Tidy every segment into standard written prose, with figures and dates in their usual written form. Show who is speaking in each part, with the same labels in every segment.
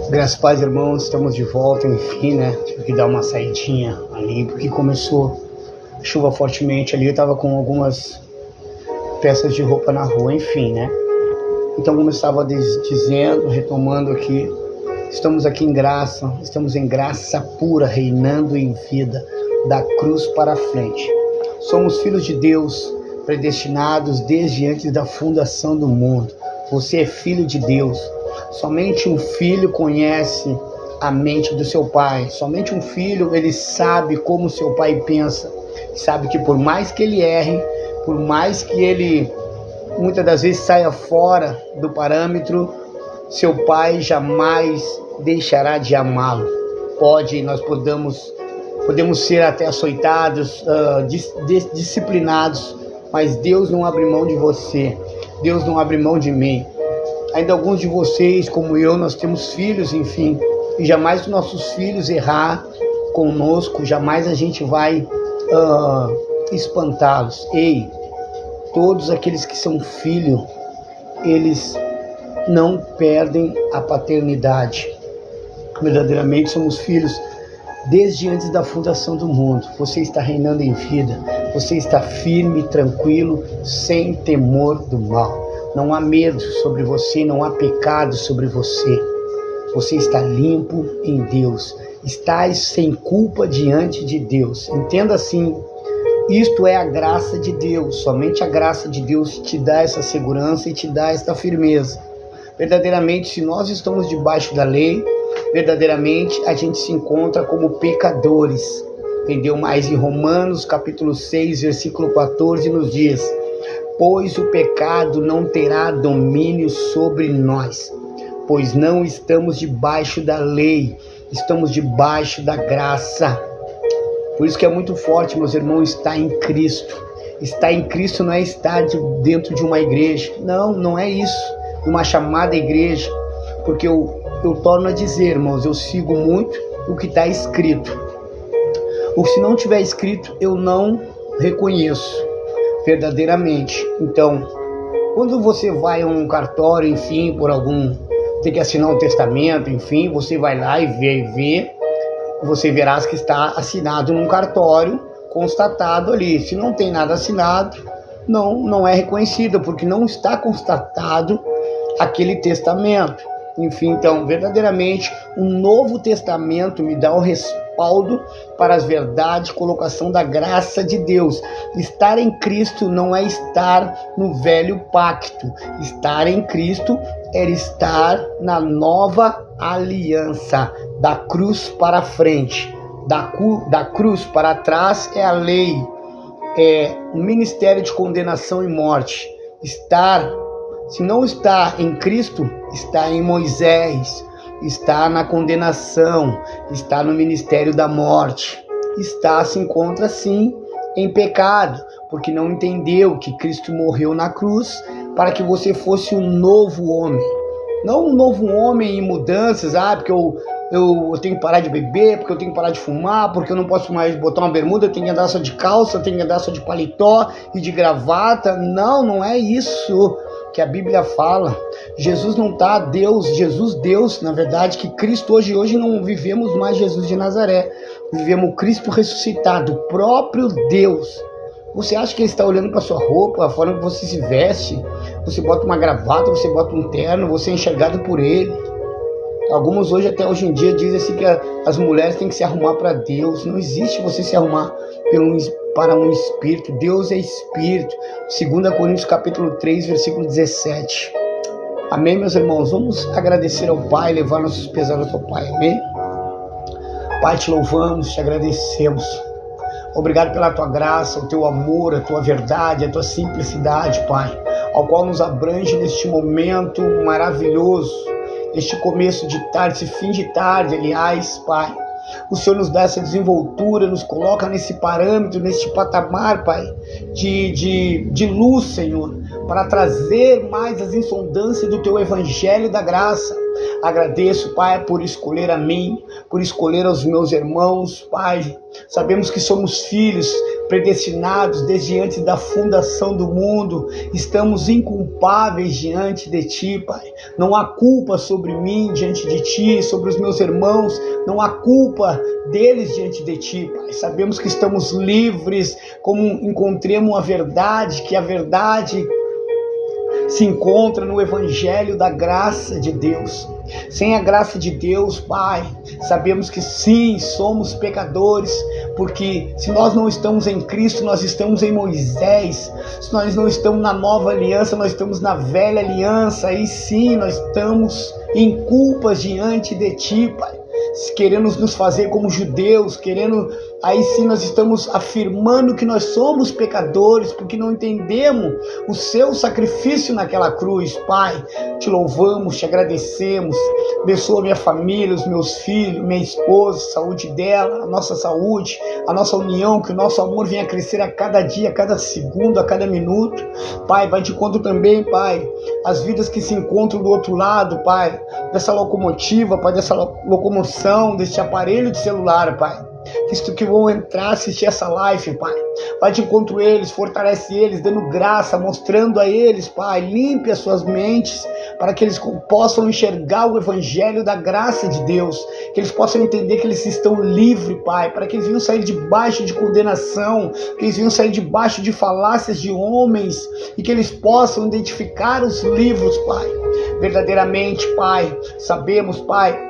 Speaker 1: Graças a paz, irmãos, estamos de volta, enfim, né? Tive que dar uma saidinha ali, porque começou a chuva fortemente ali, eu tava com algumas peças de roupa na rua, enfim, né? Então, como eu estava dizendo, retomando aqui, estamos aqui em graça, estamos em graça pura, reinando em vida, da cruz para a frente. Somos filhos de Deus, predestinados desde antes da fundação do mundo. Você é filho de Deus. Somente um filho conhece a mente do seu pai. Somente um filho, ele sabe como seu pai pensa. Sabe que por mais que ele erre, por mais que ele muitas das vezes saia fora do parâmetro, seu pai jamais deixará de amá-lo. Nós podemos ser até açoitados, disciplinados, mas Deus não abre mão de você. Deus não abre mão de mim. Ainda alguns de vocês, como eu, nós temos filhos, enfim, e jamais os nossos filhos errar conosco, jamais a gente vai espantá-los. Ei, todos aqueles que são filhos, eles não perdem a paternidade. Verdadeiramente somos filhos desde antes da fundação do mundo. Você está reinando em vida, você está firme, tranquilo, sem temor do mal. Não há medo sobre você, não há pecado sobre você. Você está limpo em Deus. Estás sem culpa diante de Deus. Entenda assim, isto é a graça de Deus. Somente a graça de Deus te dá essa segurança e te dá esta firmeza. Verdadeiramente, se nós estamos debaixo da lei, verdadeiramente a gente se encontra como pecadores. Entendeu? Mas em Romanos capítulo 6, versículo 14 nos diz: pois o pecado não terá domínio sobre nós, pois não estamos debaixo da lei, estamos debaixo da graça. Por isso que é muito forte, meus irmãos, estar em Cristo. Estar em Cristo não é estar dentro de uma igreja. Não é isso, uma chamada igreja. Porque eu torno a dizer, irmãos, eu sigo muito o que está escrito. O que se não tiver escrito, eu não reconheço verdadeiramente. Então, quando você vai a um cartório, enfim, tem que assinar um testamento, enfim, você vai lá e vê, você verás que está assinado num cartório, constatado ali. Se não tem nada assinado, não é reconhecido, porque não está constatado aquele testamento. Enfim, então, verdadeiramente, o Novo Testamento me dá o respaldo para as verdades, colocação da graça de Deus. Estar em Cristo não é estar no velho pacto. Estar em Cristo é estar na nova aliança, da cruz para frente. Da cruz para trás é a lei, é o ministério de condenação e morte. Se não está em Cristo, está em Moisés, está na condenação, está no ministério da morte, se encontra sim em pecado, porque não entendeu que Cristo morreu na cruz para que você fosse um novo homem. Não um novo homem em mudanças, porque eu tenho que parar de beber, porque eu tenho que parar de fumar, porque eu não posso mais botar uma bermuda, eu tenho que andar só de calça, eu tenho que andar só de paletó e de gravata. Não é isso que a Bíblia fala. Jesus Deus, na verdade, que Cristo hoje não vivemos mais Jesus de Nazaré, vivemos Cristo ressuscitado, o próprio Deus. Você acha que Ele está olhando para sua roupa, a forma que você se veste? Você bota uma gravata, você bota um terno, você é enxergado por Ele. Alguns até hoje em dia dizem assim que as mulheres têm que se arrumar para Deus. Não existe você se arrumar para um espírito. Deus é espírito. 2 Coríntios capítulo 3, versículo 17. Amém, meus irmãos? Vamos agradecer ao Pai, levar nossos pesares ao Pai. Amém? Pai, te louvamos, te agradecemos. Obrigado pela tua graça, o teu amor, a tua verdade, a tua simplicidade, Pai, ao qual nos abrange neste momento maravilhoso, este começo de tarde, esse fim de tarde, aliás, Pai. O Senhor nos dá essa desenvoltura, nos coloca nesse parâmetro, neste patamar, Pai, de luz, Senhor, para trazer mais as insondâncias do Teu Evangelho da graça. Agradeço, Pai, por escolher a mim, por escolher aos meus irmãos, Pai. Sabemos que somos filhos, predestinados desde antes da fundação do mundo, estamos inculpáveis diante de Ti, Pai. Não há culpa sobre mim diante de Ti, sobre os meus irmãos, não há culpa deles diante de Ti, Pai. Sabemos que estamos livres, como encontremos a verdade, que a verdade se encontra no Evangelho da graça de Deus. Sem a graça de Deus, Pai, sabemos que sim, somos pecadores, porque se nós não estamos em Cristo, nós estamos em Moisés. Se nós não estamos na nova aliança, nós estamos na velha aliança. Aí sim, nós estamos em culpas diante de Ti, Pai. Querendo nos fazer como judeus, aí sim nós estamos afirmando que nós somos pecadores, porque não entendemos o seu sacrifício naquela cruz. Pai, te louvamos, te agradecemos, abençoa minha família, os meus filhos, minha esposa, a saúde dela, a nossa saúde, a nossa união, que o nosso amor venha crescer a cada dia, a cada segundo, a cada minuto. Pai, vai de encontro também, Pai, as vidas que se encontram do outro lado, Pai, dessa locomotiva, Pai, dessa locomoção, deste aparelho de celular, Pai, que vão entrar, assistir essa live, Pai, vai de encontro eles, fortalece eles, dando graça, mostrando a eles, Pai, limpe as suas mentes, para que eles possam enxergar o Evangelho da graça de Deus, que eles possam entender que eles estão livres, Pai, para que eles venham sair debaixo de condenação, que eles venham sair debaixo de falácias de homens, e que eles possam identificar os livros, Pai, verdadeiramente, Pai, sabemos, Pai,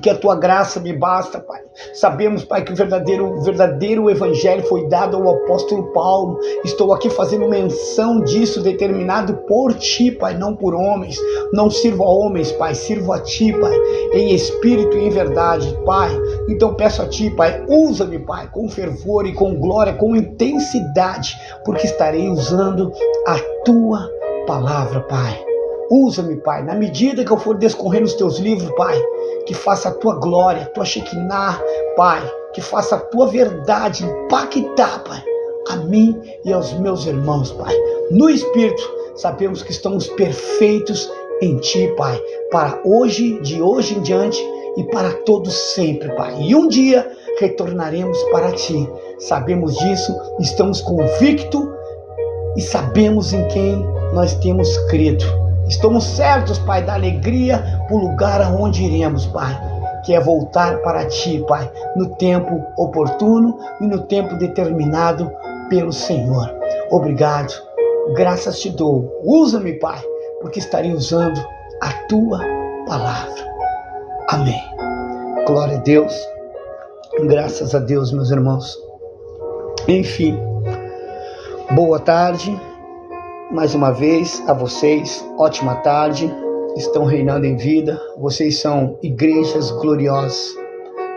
Speaker 1: que a Tua graça me basta, Pai. Sabemos, Pai, que o verdadeiro Evangelho foi dado ao apóstolo Paulo. Estou aqui fazendo menção disso, determinado por Ti, Pai, não por homens. Não sirvo a homens, Pai, sirvo a Ti, Pai, em espírito e em verdade, Pai. Então peço a Ti, Pai, usa-me, Pai, com fervor e com glória, com intensidade, porque estarei usando a Tua palavra, Pai. Usa-me, Pai, na medida que eu for descorrendo os Teus livros, Pai, que faça a Tua glória, a Tua Shekinah, Pai, que faça a Tua verdade impactar, Pai, a mim e aos meus irmãos, Pai. No Espírito, sabemos que estamos perfeitos em Ti, Pai, para hoje, de hoje em diante e para todos sempre, Pai. E um dia retornaremos para Ti. Sabemos disso, estamos convictos e sabemos em quem nós temos crido. Estamos certos, Pai, da alegria para o lugar aonde iremos, Pai, que é voltar para Ti, Pai, no tempo oportuno e no tempo determinado pelo Senhor. Obrigado, graças Te dou. Usa-me, Pai, porque estarei usando a Tua palavra. Amém. Glória a Deus. Graças a Deus, meus irmãos. Enfim, boa tarde. Mais uma vez a vocês, ótima tarde, estão reinando em vida, vocês são igrejas gloriosas,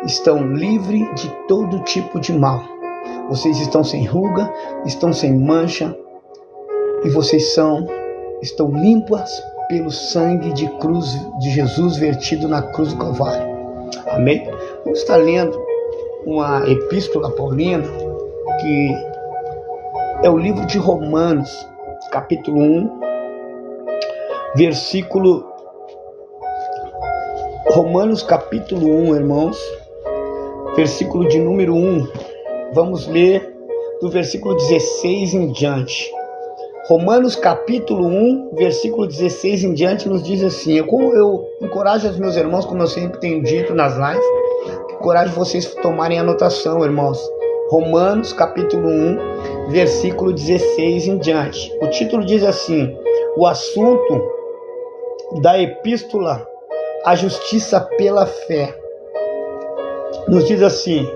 Speaker 1: estão livres de todo tipo de mal, vocês estão sem ruga, estão sem mancha, e vocês estão limpas pelo sangue de cruz de Jesus vertido na cruz do Calvário. Amém? Vamos estar lendo uma epístola paulina, que é o livro de Romanos, capítulo 1, versículo... Romanos capítulo 1, irmãos, versículo de número 1. Vamos ler do versículo 16 em diante. Romanos capítulo 1, versículo 16 em diante nos diz assim: eu encorajo os meus irmãos, como eu sempre tenho dito nas lives, encorajo vocês a tomarem anotação, irmãos. Romanos capítulo 1, versículo 16 em diante. O título diz assim: o assunto da epístola, a justiça pela fé. Nos diz assim,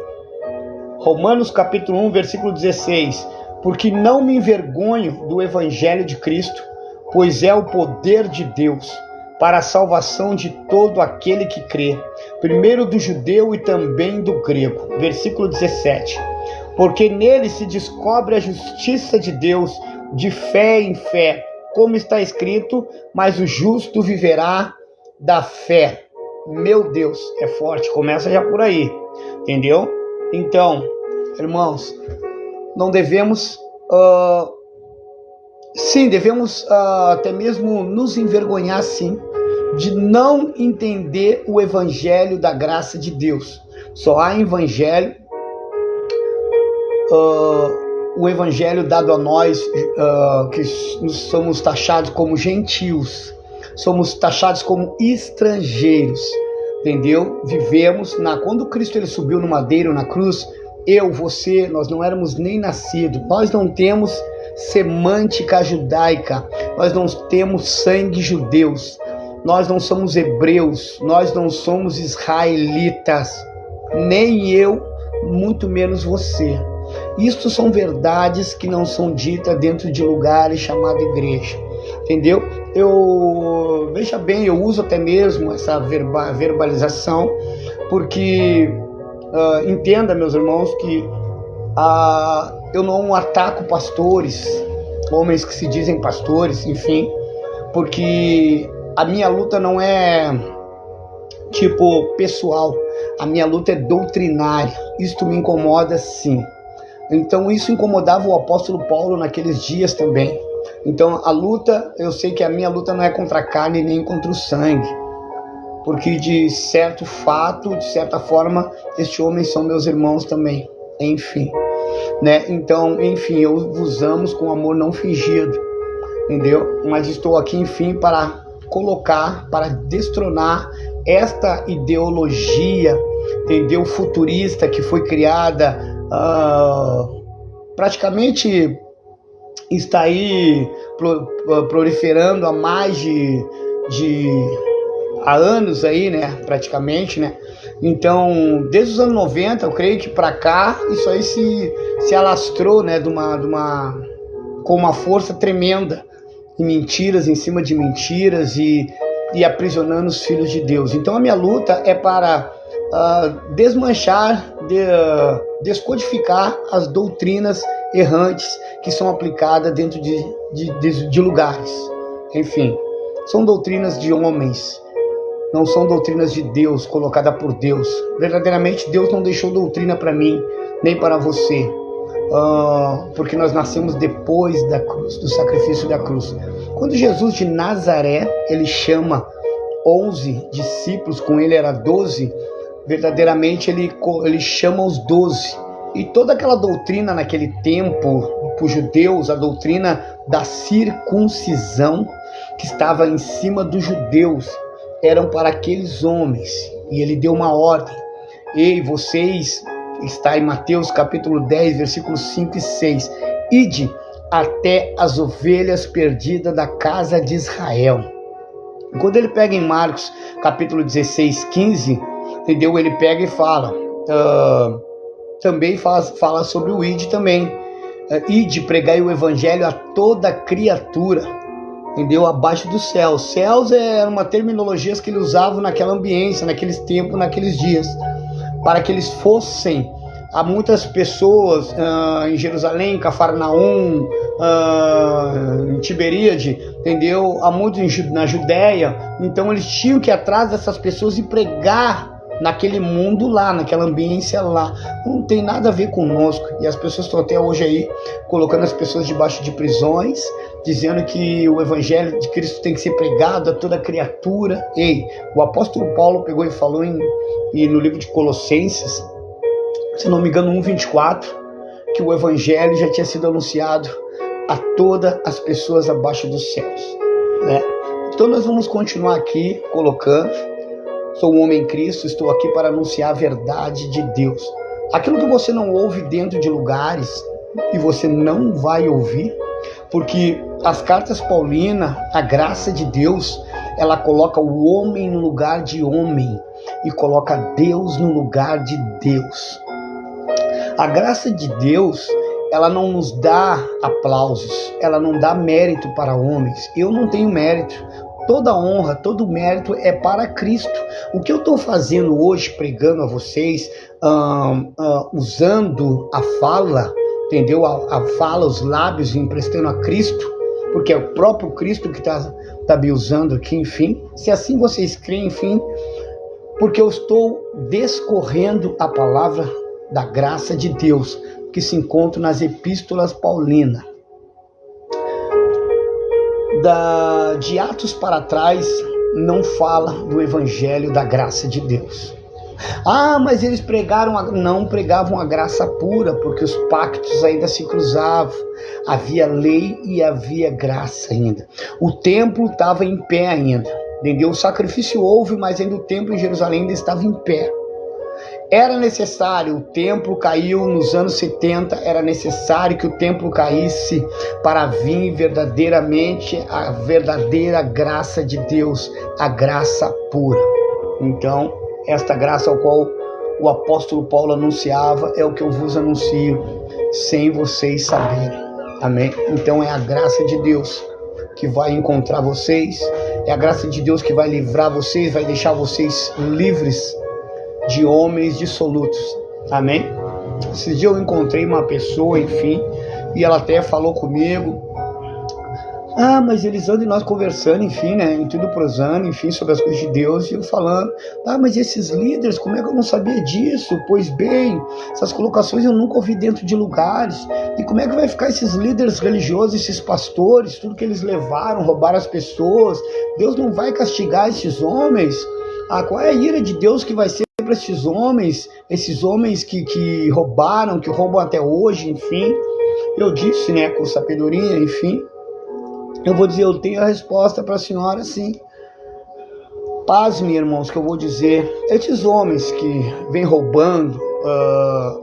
Speaker 1: Romanos capítulo 1, versículo 16: porque não me envergonho do evangelho de Cristo, pois é o poder de Deus para a salvação de todo aquele que crê, primeiro do judeu e também do grego. Versículo 17: porque nele se descobre a justiça de Deus de fé em fé, como está escrito, mas o justo viverá da fé. Meu Deus, é forte, começa já por aí, entendeu? Então, irmãos, não devemos, devemos até mesmo nos envergonhar, sim, de não entender o evangelho da graça de Deus. Só há evangelho o evangelho dado a nós, que somos taxados como gentios, somos taxados como estrangeiros, entendeu? Vivemos quando Cristo ele subiu no madeiro, na cruz, eu, você, nós não éramos nem nascidos, nós não temos semântica judaica, nós não temos sangue judeus, nós não somos hebreus, nós não somos israelitas, nem eu, muito menos você. Isto são verdades que não são ditas dentro de lugares chamados igreja, entendeu? Veja bem, eu uso até mesmo essa verbalização, porque entenda, meus irmãos, que eu não ataco pastores, homens que se dizem pastores, enfim, porque a minha luta não é pessoal, a minha luta é doutrinária. Isto me incomoda, sim. Então isso incomodava o apóstolo Paulo naqueles dias também. Então a luta, eu sei que a minha luta não é contra a carne nem contra o sangue, porque de certo fato, de certa forma, estes homens são meus irmãos também, enfim, né? Então, enfim, eu vos amo com amor não fingido, entendeu? Mas estou aqui, enfim, para colocar, para destronar esta ideologia, entendeu? Futurista que foi criada, praticamente está aí proliferando há mais há anos aí, né, praticamente, né? Então, desde os anos 90, eu creio que para cá, isso aí se alastrou, né, com uma força tremenda, e mentiras em cima de mentiras e aprisionando os filhos de Deus. Então, a minha luta é para desmanchar, descodificar as doutrinas errantes que são aplicadas dentro de lugares. Enfim, são doutrinas de homens, não são doutrinas de Deus, colocada por Deus. Verdadeiramente, Deus não deixou doutrina para mim, nem para você, porque nós nascemos depois da cruz, do sacrifício da cruz. Quando Jesus de Nazaré, ele chama 11 discípulos, com ele era 12, verdadeiramente ele chama os 12. E toda aquela doutrina naquele tempo, para os judeus, a doutrina da circuncisão, que estava em cima dos judeus, eram para aqueles homens. E ele deu uma ordem: ei, vocês, está em Mateus capítulo 10, versículos 5 e 6, ide até as ovelhas perdidas da casa de Israel. Quando ele pega em Marcos capítulo 16, 15, entendeu? Ele pega e fala, também fala sobre o ide também. Ide, pregai o evangelho a toda criatura, entendeu? Abaixo dos céus. Céus é uma terminologia que ele usava naquela ambiência, naqueles tempos, naqueles dias, para que eles fossem a muitas pessoas em Jerusalém, Cafarnaum, em Tiberíade, entendeu? Há muitos na Judéia. Então eles tinham que ir atrás dessas pessoas e pregar naquele mundo lá, naquela ambiência lá. Não tem nada a ver conosco. E as pessoas estão até hoje aí colocando as pessoas debaixo de prisões, dizendo que o evangelho de Cristo tem que ser pregado a toda criatura. Ei, o apóstolo Paulo pegou e falou no livro de Colossenses, se não me engano 1:24, que o evangelho já tinha sido anunciado a todas as pessoas abaixo dos céus, né? Então nós vamos continuar aqui colocando. Sou um homem em Cristo, estou aqui para anunciar a verdade de Deus. Aquilo que você não ouve dentro de lugares, e você não vai ouvir, porque as cartas paulinas, a graça de Deus, ela coloca o homem no lugar de homem e coloca Deus no lugar de Deus. A graça de Deus, ela não nos dá aplausos, ela não dá mérito para homens. Eu não tenho mérito. Toda honra, todo mérito é para Cristo. O que eu estou fazendo hoje, pregando a vocês, usando a fala, entendeu? A fala, os lábios, emprestando a Cristo, porque é o próprio Cristo que está me usando aqui, enfim. Se assim vocês creem, enfim, porque eu estou descorrendo a palavra da graça de Deus, que se encontra nas epístolas paulinas. De Atos para trás, não fala do evangelho da graça de Deus. Ah, mas eles não pregavam a graça pura, porque os pactos ainda se cruzavam. Havia lei e havia graça ainda. O templo estava em pé ainda, entendeu? O sacrifício houve, mas ainda o templo em Jerusalém ainda estava em pé. Era necessário, o templo caiu nos anos 70, era necessário que o templo caísse para vir verdadeiramente a verdadeira graça de Deus, a graça pura. Então, esta graça ao qual o apóstolo Paulo anunciava é o que eu vos anuncio, sem vocês saberem. Amém? Então é a graça de Deus que vai encontrar vocês, é a graça de Deus que vai livrar vocês, vai deixar vocês livres de homens dissolutos. Amém? Esse dia eu encontrei uma pessoa, enfim, e ela até falou comigo: ah, mas eles andam e nós conversando, enfim, né, em tudo prosando, enfim, sobre as coisas de Deus, e eu falando: ah, mas esses líderes, como é que eu não sabia disso? Pois bem, essas colocações eu nunca ouvi dentro de lugares, e como é que vai ficar esses líderes religiosos, esses pastores, tudo que eles levaram, roubaram as pessoas? Deus não vai castigar esses homens? Ah, qual é a ira de Deus que vai ser para esses homens que roubaram, que roubam até hoje, enfim? Eu disse, né, com sabedoria, enfim, eu vou dizer, eu tenho a resposta para a senhora, sim. Pasme, irmãos, que eu vou dizer. Esses homens que vêm roubando,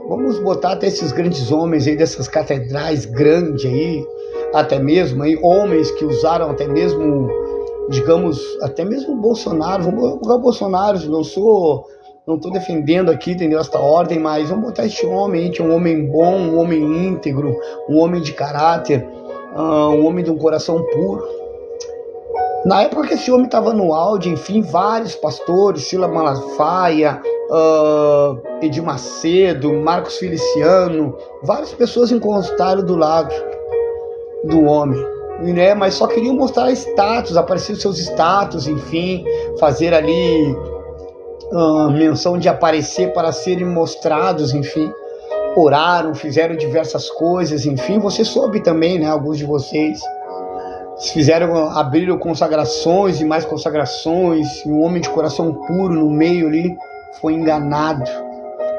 Speaker 1: vamos botar até esses grandes homens aí, dessas catedrais grandes aí, até mesmo aí, homens que usaram até mesmo, digamos, até mesmo o Bolsonaro. Vamos colocar o Bolsonaro, não estou defendendo aqui, entendeu, esta ordem, mas vamos botar este homem, que é um homem bom, um homem íntegro, um homem de caráter, um homem de um coração puro. Na época que esse homem estava no auge, enfim, vários pastores, Silas Malafaia, Edir Macedo, Marcos Feliciano, várias pessoas encostaram do lado do homem, né? Mas só queriam mostrar status, aparecer os seus status, enfim, fazer ali menção de aparecer para serem mostrados, enfim. Oraram, fizeram diversas coisas, enfim, você soube também, né, alguns de vocês abriram consagrações e mais consagrações, e um homem de coração puro no meio ali foi enganado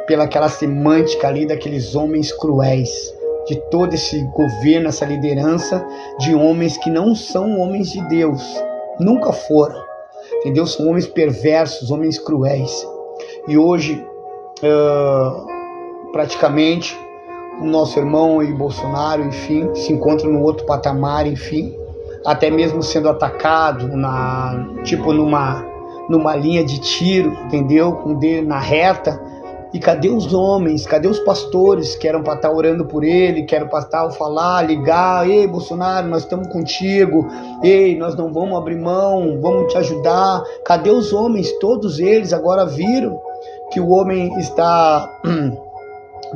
Speaker 1: pelaquela semântica ali daqueles homens cruéis, de todo esse governo, essa liderança de homens que não são homens de Deus, nunca foram, entendeu? São homens perversos, homens cruéis, e hoje praticamente o nosso irmão aí, Bolsonaro, enfim, se encontra no outro patamar, enfim, até mesmo sendo atacado numa linha de tiro, entendeu? Com o dedo na reta. E cadê os homens, cadê os pastores que eram para estar orando por ele, que eram para estar falar, ligar: ei, Bolsonaro, nós estamos contigo, ei, nós não vamos abrir mão, vamos te ajudar? Cadê os homens? Todos eles agora viram que o homem está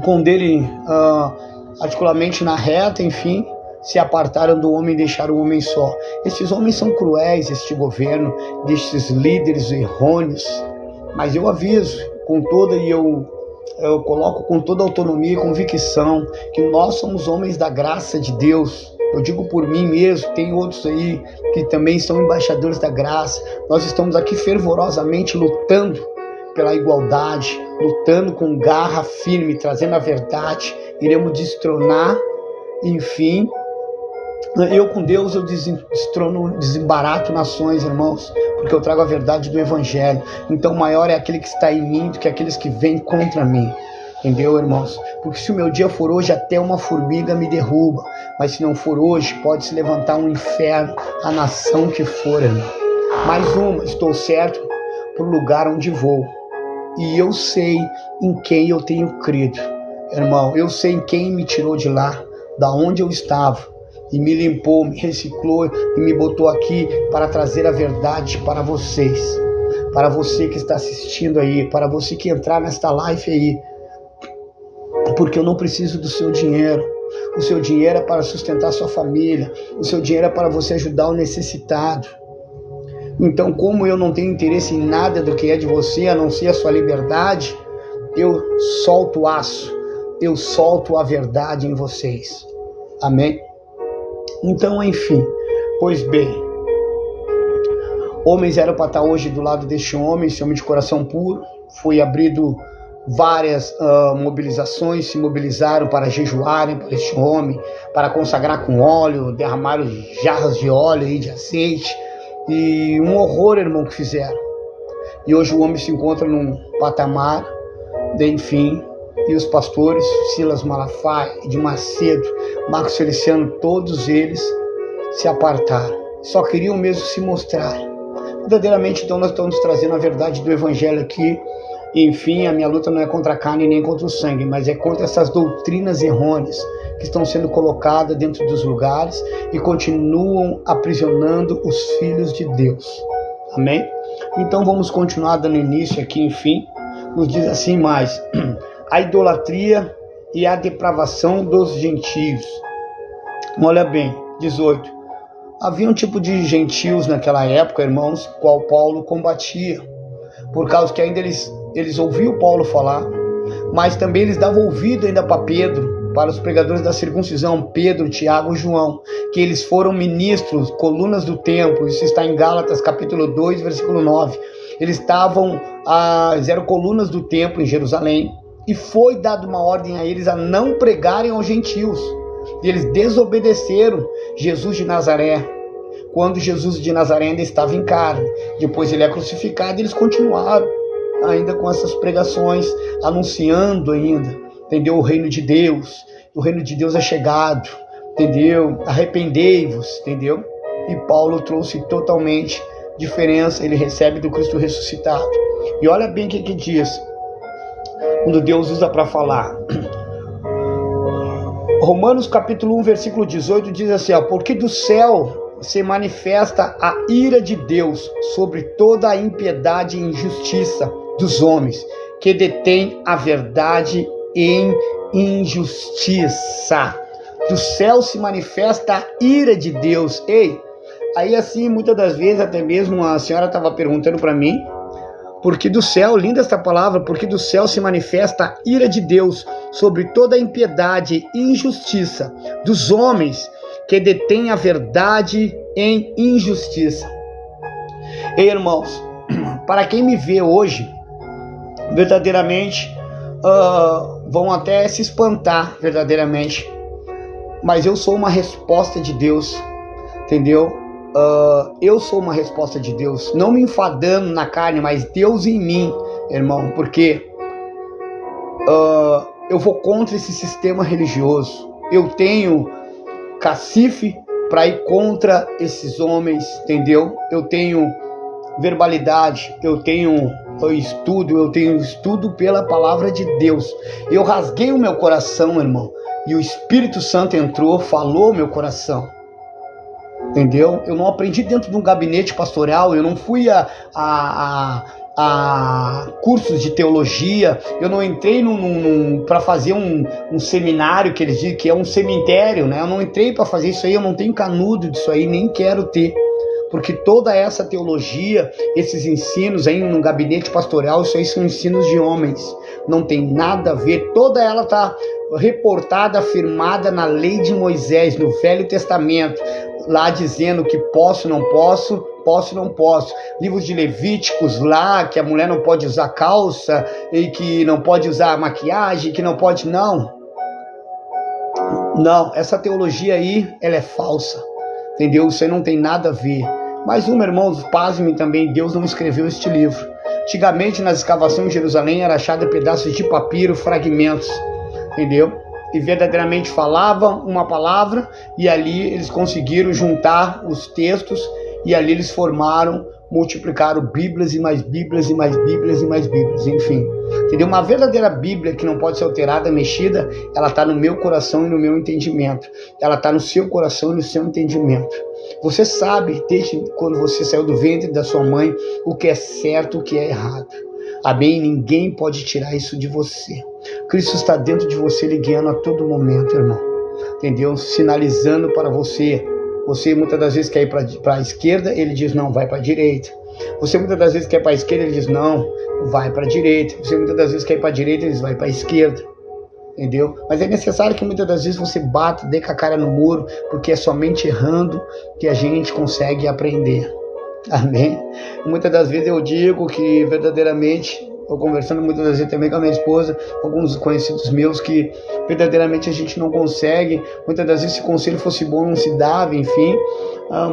Speaker 1: com o dele articuladamente na reta, enfim, se apartaram do homem e deixaram o homem só. Esses homens são cruéis, este governo, destes líderes errôneos, mas eu aviso com toda, e eu coloco com toda autonomia e convicção, que nós somos homens da graça de Deus. Eu digo por mim mesmo, tem outros aí que também são embaixadores da graça. Nós estamos aqui fervorosamente lutando pela igualdade, lutando com garra firme, trazendo a verdade. Iremos destronar, enfim, eu com Deus eu desembarato nações, irmãos, porque eu trago a verdade do Evangelho. Então maior é aquele que está em mim do que aqueles que vêm contra mim, entendeu, irmãos? Porque se o meu dia for hoje, até uma formiga me derruba, mas se não for hoje, pode se levantar um inferno, a nação que for, irmão. Mais uma, estou certo pro lugar onde vou, e eu sei em quem eu tenho crido, irmão. Eu sei em quem me tirou de lá, da onde eu estava, e me limpou, me reciclou e me botou aqui para trazer a verdade para vocês, para você que está assistindo aí, para você que entrar nesta live aí, porque eu não preciso do seu dinheiro. O seu dinheiro é para sustentar sua família, o seu dinheiro é para você ajudar o necessitado. Então, como eu não tenho interesse em nada do que é de você, a não ser a sua liberdade, eu solto o aço, eu solto a verdade em vocês. Amém? Então, enfim, pois bem, Homens eram para estar hoje do lado deste homem, esse homem de coração puro. Foi abrido várias mobilizações, se mobilizaram para jejuarem por este homem, para consagrar com óleo, derramaram jarras de óleo e de azeite, e um horror, irmão, que fizeram. E hoje o homem se encontra num patamar, enfim, e os pastores, Silas Malafaia, de Macedo, Marcos Feliciano, todos eles se apartaram, só queriam mesmo se mostrar. Verdadeiramente, então, nós estamos trazendo a verdade do Evangelho aqui. Enfim, a minha luta não é contra a carne nem contra o sangue, mas é contra essas doutrinas errôneas que estão sendo colocadas dentro dos lugares e continuam aprisionando os filhos de Deus. Amém? Então vamos continuar dando início aqui, enfim. Nos diz assim mais: a idolatria e a depravação dos gentios. Olha bem, 18. Havia um tipo de gentios naquela época, irmãos, qual Paulo combatia, por causa que ainda eles ouviam Paulo falar, mas também eles davam ouvido ainda para Pedro, para os pregadores da circuncisão, Pedro, Tiago e João, que eles foram ministros, colunas do templo. Isso está em Gálatas capítulo 2, versículo 9. Eles eram colunas do templo em Jerusalém, e foi dada uma ordem a eles a não pregarem aos gentios. E eles desobedeceram Jesus de Nazaré, quando Jesus de Nazaré ainda estava em carne. Depois ele é crucificado, e eles continuaram ainda com essas pregações, anunciando ainda, entendeu? O reino de Deus. O reino de Deus é chegado, entendeu? Arrependei-vos, entendeu? E Paulo trouxe totalmente diferença, ele recebe do Cristo ressuscitado. E olha bem o que diz, quando Deus usa para falar. Romanos capítulo 1, versículo 18 diz assim, porque do céu se manifesta a ira de Deus sobre toda a impiedade e injustiça dos homens, que detêm a verdade em injustiça. Do céu se manifesta a ira de Deus. Ei, aí assim, muitas das vezes, até mesmo a senhora estava perguntando para mim, porque do céu, linda esta palavra, porque do céu se manifesta a ira de Deus sobre toda a impiedade e injustiça dos homens que detêm a verdade em injustiça. Ei, irmãos, para quem me vê hoje, verdadeiramente, vão até se espantar, verdadeiramente, mas eu sou uma resposta de Deus, entendeu? Eu sou uma resposta de Deus, não me enfadando na carne, mas Deus em mim, irmão, porque eu vou contra esse sistema religioso. Eu tenho cacife para ir contra esses homens, entendeu? Eu tenho verbalidade, eu tenho estudo pela palavra de Deus. Eu rasguei o meu coração, irmão, e o Espírito Santo entrou, falou meu coração. Entendeu? Eu não aprendi dentro de um gabinete pastoral, eu não fui a cursos de teologia, eu não entrei para fazer um seminário, que eles dizem que é um cemitério, né? Eu não entrei para fazer isso aí, eu não tenho canudo disso aí, nem quero ter. Porque toda essa teologia, esses ensinos aí no gabinete pastoral, isso aí são ensinos de homens, não tem nada a ver. Toda ela está reportada, afirmada na lei de Moisés, no Velho Testamento, lá dizendo que posso, não posso, posso, não posso. Livros de Levíticos lá, que a mulher não pode usar calça, e que não pode usar maquiagem, que não pode, não, essa teologia aí, ela é falsa, entendeu? Isso aí não tem nada a ver. Mas meu irmão, pasme também, Deus não escreveu este livro. Antigamente, nas escavações em Jerusalém, era achado pedaços de papiro, fragmentos, entendeu? E verdadeiramente falavam uma palavra, e ali eles conseguiram juntar os textos, e ali eles multiplicaram Bíblias e mais Bíblias e mais Bíblias e mais Bíblias, enfim. Entendeu? Uma verdadeira Bíblia que não pode ser alterada, mexida, ela está no meu coração e no meu entendimento. Ela está no seu coração e no seu entendimento. Você sabe, desde quando você saiu do ventre da sua mãe, o que é certo e o que é errado. Amém? Ninguém pode tirar isso de você. Cristo está dentro de você, lhe guiando a todo momento, irmão. Entendeu? Sinalizando para você. Você muitas das vezes quer ir para a esquerda, ele diz não, vai para a direita. Você muitas das vezes quer ir para a esquerda, ele diz não, vai para a direita. Você muitas das vezes quer ir para a direita, ele diz vai para a esquerda. Entendeu? Mas é necessário que muitas das vezes você bata, dê com a cara no muro, porque é somente errando que a gente consegue aprender. Amém. Muitas das vezes eu digo que verdadeiramente, estou conversando muitas das vezes também com a minha esposa, com alguns conhecidos meus, que verdadeiramente a gente não consegue. Muitas das vezes, se o conselho fosse bom, não se dava, enfim.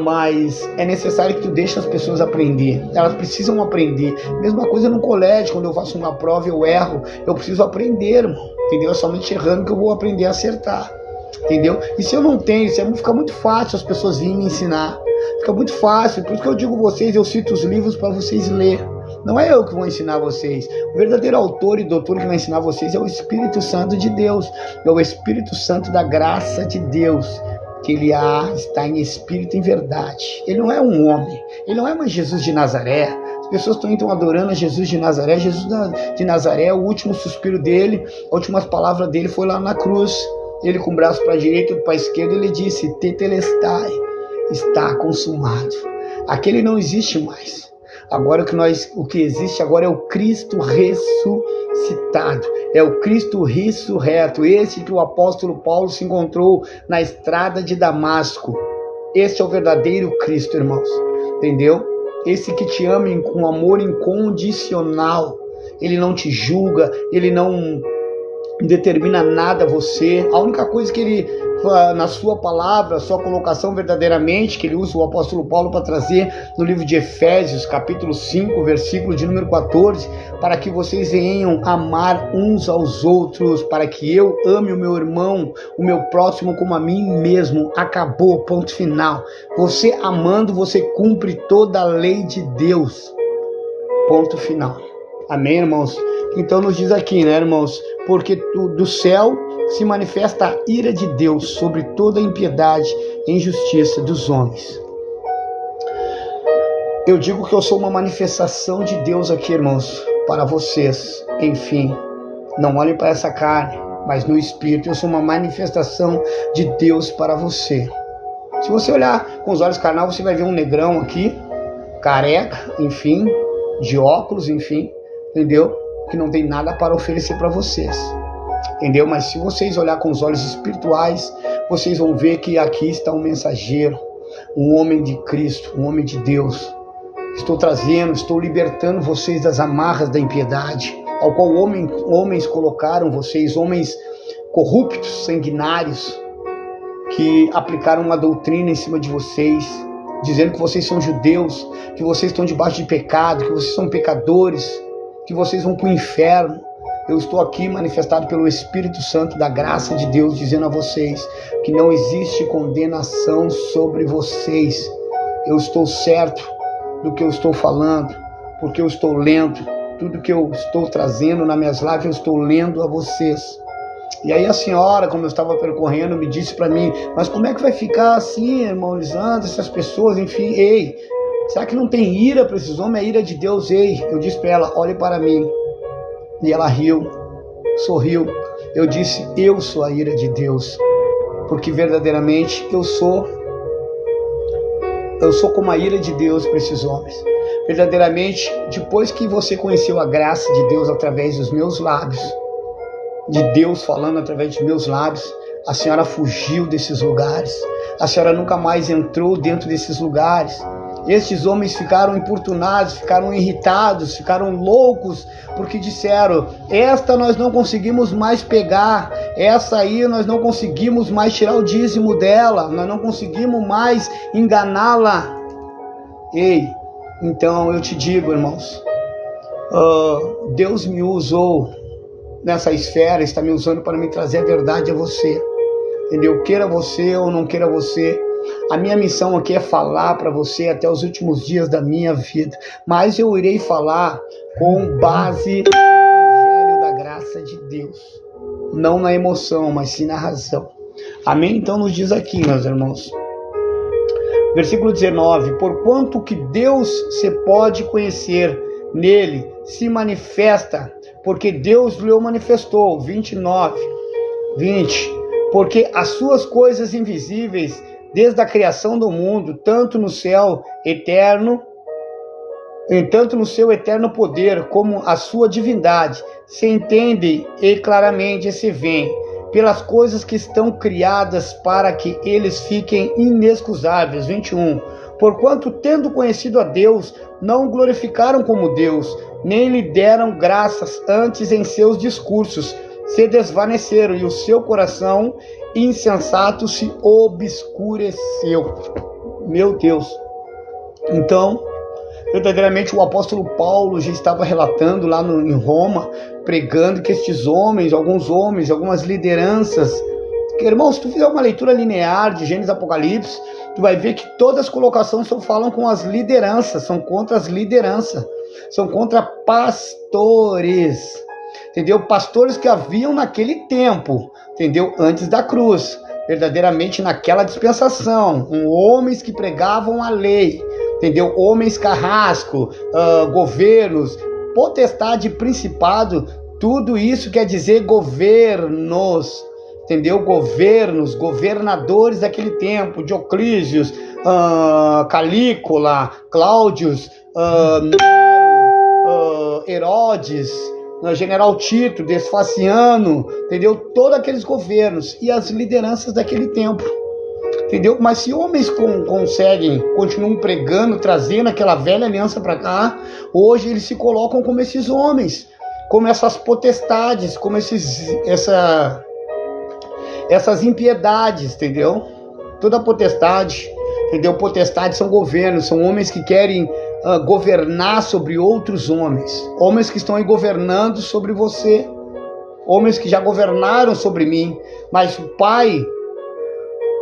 Speaker 1: Mas é necessário que tu deixe as pessoas aprender. Elas precisam aprender. Mesma coisa no colégio, quando eu faço uma prova, eu erro. Eu preciso aprender, irmão. Entendeu? É somente errando que eu vou aprender a acertar. Entendeu? E se eu não tenho, fica muito fácil as pessoas virem me ensinar. Fica muito fácil. Por isso que eu digo a vocês, eu cito os livros para vocês lerem. Não é eu que vou ensinar vocês. O verdadeiro autor e doutor que vai ensinar vocês é o Espírito Santo de Deus. É o Espírito Santo da graça de Deus. Que ele está em espírito e em verdade. Ele não é um homem. Ele não é mais Jesus de Nazaré. As pessoas estão adorando a Jesus de Nazaré. Jesus de Nazaré, o último suspiro dele, as últimas palavras dele foi lá na cruz. Ele com o braço para a direita e para a esquerda, ele disse, tetelestai, está consumado. Aquele não existe mais. Agora o que existe agora é o Cristo ressuscitado, é o Cristo ressurreto, esse que o apóstolo Paulo se encontrou na estrada de Damasco. Esse é o verdadeiro Cristo, irmãos, entendeu? Esse que te ama com amor incondicional, ele não te julga, ele não determina nada a você. A única coisa que ele, na sua palavra, sua colocação verdadeiramente, que ele usa o apóstolo Paulo para trazer no livro de Efésios, capítulo 5, versículo de número 14, para que vocês venham amar uns aos outros, para que eu ame o meu irmão, o meu próximo como a mim mesmo. Acabou, ponto final. Você amando, você cumpre toda a lei de Deus. Ponto final. Amém, irmãos? Então nos diz aqui, né, irmãos? Porque do céu se manifesta a ira de Deus sobre toda a impiedade e injustiça dos homens. Eu digo que eu sou uma manifestação de Deus aqui, irmãos, para vocês. Enfim, não olhem para essa carne, mas no Espírito eu sou uma manifestação de Deus para você. Se você olhar com os olhos carnais, você vai ver um negrão aqui, careca, enfim, de óculos, enfim, entendeu? Que não tem nada para oferecer para vocês, entendeu? Mas se vocês olhar com os olhos espirituais, vocês vão ver que aqui está um mensageiro, um homem de Cristo, um homem de Deus. Estou libertando vocês das amarras da impiedade, ao qual homens colocaram vocês, homens corruptos, sanguinários, que aplicaram uma doutrina em cima de vocês, dizendo que vocês são judeus, que vocês estão debaixo de pecado, que vocês são pecadores, que vocês vão para o inferno. Eu estou aqui manifestado pelo Espírito Santo da graça de Deus, dizendo a vocês que não existe condenação sobre vocês. Eu estou certo do que eu estou falando, porque eu estou lendo. Tudo que eu estou trazendo nas minhas lives, eu estou lendo a vocês. E aí a senhora, como eu estava percorrendo, me disse para mim, mas como é que vai ficar assim, irmão Lisandro, essas pessoas, enfim, ei, será que não tem ira para esses homens? É ira de Deus, ei. Eu disse para ela, olhe para mim. E ela riu, sorriu. Eu disse, eu sou a ira de Deus. Porque verdadeiramente eu sou como a ira de Deus para esses homens. Verdadeiramente, depois que você conheceu a graça de Deus através dos meus lábios, de Deus falando através dos meus lábios, a senhora fugiu desses lugares. A senhora nunca mais entrou dentro desses lugares. Estes homens ficaram importunados, ficaram irritados, ficaram loucos, porque disseram, esta nós não conseguimos mais pegar, essa aí nós não conseguimos mais tirar o dízimo dela, nós não conseguimos mais enganá-la. Ei, então eu te digo, irmãos, Deus me usou nessa esfera, está me usando para me trazer a verdade a você, entendeu? Queira você ou não queira você, a minha missão aqui é falar para você até os últimos dias da minha vida, mas eu irei falar com base no Evangelho da graça de Deus, não na emoção, mas sim na razão. Amém? Então nos diz aqui, meus irmãos, versículo 19, porquanto que Deus se pode conhecer, nele se manifesta, porque Deus lhe manifestou. 29, 20, porque as suas coisas invisíveis, desde a criação do mundo, tanto no céu eterno, tanto no seu eterno poder, como a sua divindade, se entende e claramente se vê, pelas coisas que estão criadas para que eles fiquem inexcusáveis. 21, Porquanto, tendo conhecido a Deus, não o glorificaram como Deus, nem lhe deram graças, antes em seus discursos se desvaneceram, e o seu coração insensato se obscureceu. Meu Deus! Então, verdadeiramente o apóstolo Paulo já estava relatando lá em Roma, pregando que estes homens, algumas lideranças, que, irmãos, se tu fizer uma leitura linear de Gênesis e Apocalipse, tu vai ver que todas as colocações só falam com as lideranças, são contra as lideranças, são contra pastores, entendeu? Pastores que haviam naquele tempo, entendeu? Antes da cruz, verdadeiramente naquela dispensação, homens que pregavam a lei, entendeu? Homens carrasco, governos, potestade, principado, tudo isso quer dizer governos, entendeu? Governos, governadores daquele tempo, Dioclísios, Calígula, Cláudios, Herodes, General Tito, Vespasiano, entendeu? Todos aqueles governos e as lideranças daquele tempo, entendeu? Mas se homens continuam pregando, trazendo aquela velha aliança para cá, hoje eles se colocam como esses homens, como essas potestades, como essas impiedades, entendeu? Toda potestade, entendeu? Potestades são governos, são homens que querem governar sobre outros homens que estão aí governando sobre você, homens que já governaram sobre mim, mas o Pai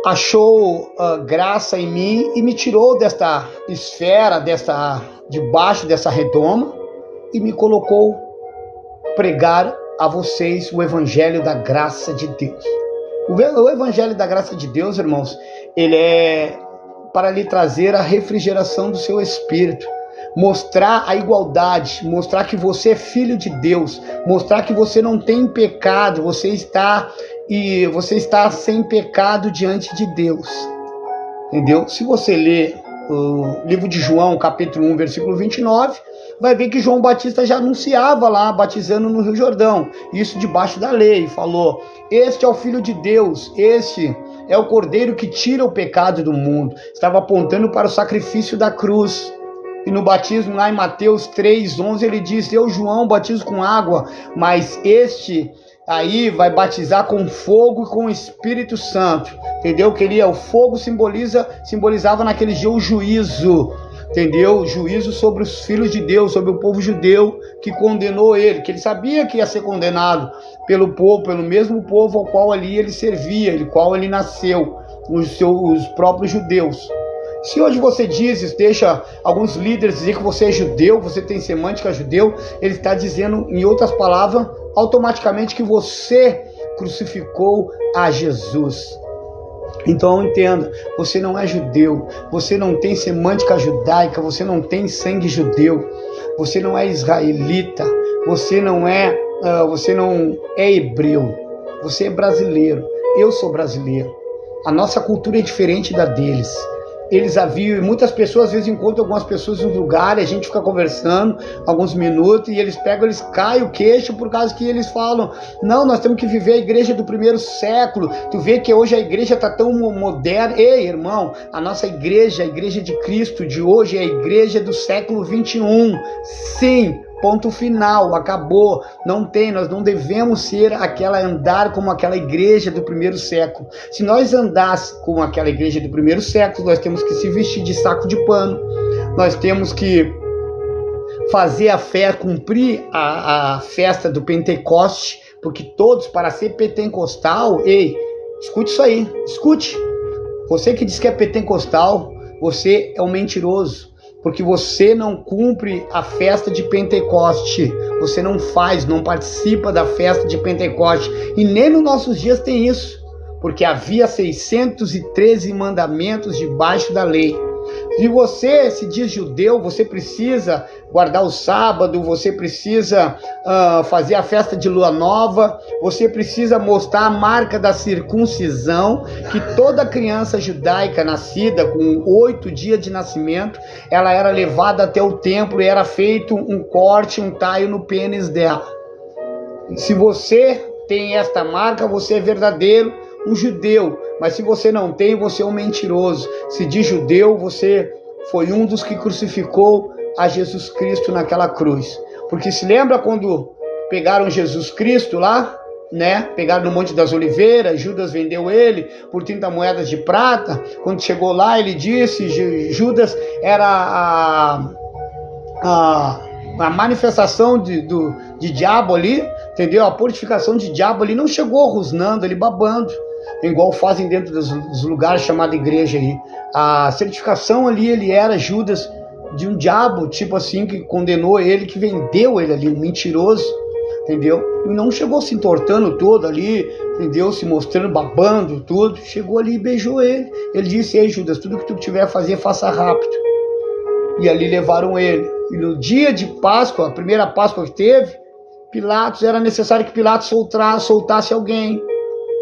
Speaker 1: achou graça em mim e me tirou desta esfera, debaixo dessa redoma, e me colocou pregar a vocês o evangelho da graça de Deus. O evangelho da graça de Deus, irmãos, ele é para lhe trazer a refrigeração do seu espírito, mostrar a igualdade, mostrar que você é filho de Deus, mostrar que você não tem pecado, você está sem pecado diante de Deus, entendeu? Se você ler o livro de João, capítulo 1, versículo 29, vai ver que João Batista já anunciava lá, batizando no Rio Jordão, isso debaixo da lei, falou: este é o Filho de Deus, este é o Cordeiro que tira o pecado do mundo. Estava apontando para o sacrifício da cruz. E no batismo, lá em Mateus 3:11, ele diz: eu, João, batizo com água, mas este aí vai batizar com fogo e com o Espírito Santo. Entendeu? O fogo simbolizava naquele dia o juízo. Entendeu? O juízo sobre os filhos de Deus, sobre o povo judeu que condenou ele, que ele sabia que ia ser condenado pelo povo, pelo mesmo povo ao qual ali ele servia, ao qual ele nasceu, os próprios judeus. Se hoje você deixa alguns líderes dizer que você é judeu, você tem semântica judeu, ele está dizendo, em outras palavras, automaticamente que você crucificou a Jesus. Então entenda, você não é judeu, você não tem semântica judaica, você não tem sangue judeu, você não é israelita, você não é hebreu, você é brasileiro, eu sou brasileiro. A nossa cultura é diferente da deles. Eles haviam, e muitas pessoas às vezes encontram algumas pessoas no lugar, e a gente fica conversando alguns minutos, e eles caem o queixo por causa que eles falam: não, nós temos que viver a igreja do primeiro século. Tu vê que hoje a igreja está tão moderna. Ei, irmão, a nossa igreja, a igreja de Cristo de hoje, é a igreja do século 21. Sim, ponto final, acabou, nós não devemos andar como aquela igreja do primeiro século. Se nós andássemos como aquela igreja do primeiro século, nós temos que se vestir de saco de pano, nós temos que fazer a fé, cumprir a festa do Pentecoste, porque todos, para ser pentecostal, escute isso aí, escute, você que diz que é pentecostal, você é um mentiroso, porque você não cumpre a festa de Pentecoste, você não participa da festa de Pentecoste, e nem nos nossos dias tem isso, porque havia 613 mandamentos debaixo da lei. Se você se diz judeu, você precisa guardar o sábado, você precisa fazer a festa de lua nova, você precisa mostrar a marca da circuncisão, que toda criança judaica nascida com 8 dias de nascimento, ela era levada até o templo e era feito um corte, um taio no pênis dela. Se você tem esta marca, você é verdadeiro, um judeu. Mas se você não tem, você é um mentiroso. Se diz judeu, você foi um dos que crucificou a Jesus Cristo naquela cruz. Porque se lembra quando pegaram Jesus Cristo lá, né? Pegaram no Monte das Oliveiras, Judas vendeu ele por 30 moedas de prata. Quando chegou lá, ele disse, Judas era a manifestação de diabo ali, entendeu? A purificação de diabo ali, não chegou rosnando, ele babando, igual fazem dentro dos lugares chamados igreja aí. A certificação ali, ele era Judas de um diabo, tipo assim, que condenou ele, que vendeu ele ali, um mentiroso, entendeu? E não chegou se entortando todo ali, entendeu? Se mostrando, babando, tudo. Chegou ali e beijou ele. Ele disse, ei Judas, tudo que tu tiver a fazer, faça rápido. E ali levaram ele. E no dia de Páscoa, a primeira Páscoa que teve, Pilatos, era necessário que Pilatos soltasse alguém.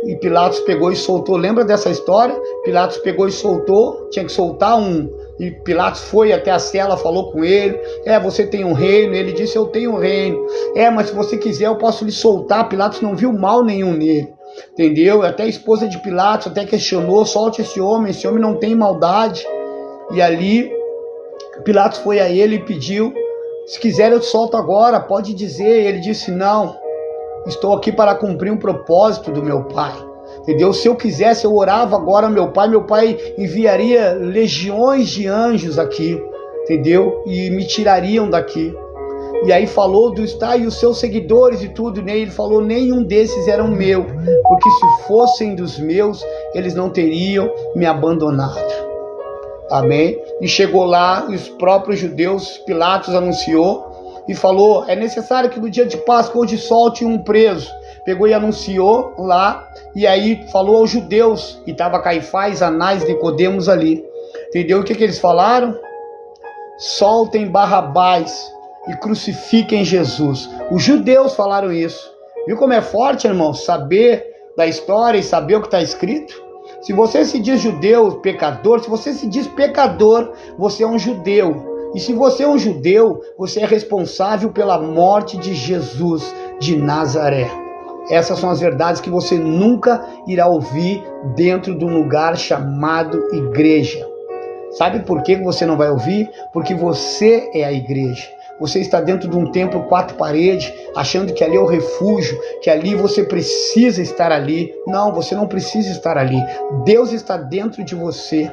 Speaker 1: E Pilatos pegou e soltou. Lembra dessa história? Pilatos pegou e soltou, tinha que soltar um. E Pilatos foi até a cela, falou com ele. Você tem um reino. Ele disse, eu tenho um reino. Mas se você quiser, eu posso lhe soltar. Pilatos não viu mal nenhum nele. Entendeu? Até a esposa de Pilatos até questionou, solte esse homem não tem maldade. E ali, Pilatos foi a ele e pediu, se quiser eu te solto agora, pode dizer. Ele disse, não, estou aqui para cumprir um propósito do meu pai. Entendeu? Se eu quisesse, eu orava agora ao meu pai enviaria legiões de anjos aqui, entendeu? E me tirariam daqui. E aí falou e os seus seguidores e tudo, né? Ele falou, nenhum desses eram meu, porque se fossem dos meus, eles não teriam me abandonado. Amém? E chegou lá, os próprios judeus, Pilatos anunciou e falou, é necessário que no dia de Páscoa hoje solte um preso. Pegou e anunciou lá, e aí falou aos judeus, e estava Caifás, Anás, Nicodemos ali. Entendeu? O que eles falaram? Soltem Barrabás e crucifiquem Jesus. Os judeus falaram isso. Viu como é forte, irmão? Saber da história e saber o que está escrito? Se você se diz judeu, pecador, se você se diz pecador, você é um judeu. E se você é um judeu, você é responsável pela morte de Jesus de Nazaré. Essas são as verdades que você nunca irá ouvir dentro de um lugar chamado igreja. Sabe por que você não vai ouvir? Porque você é a igreja. Você está dentro de um templo, 4 paredes, achando que ali é o refúgio, que ali você precisa estar ali. Não, você não precisa estar ali. Deus está dentro de você.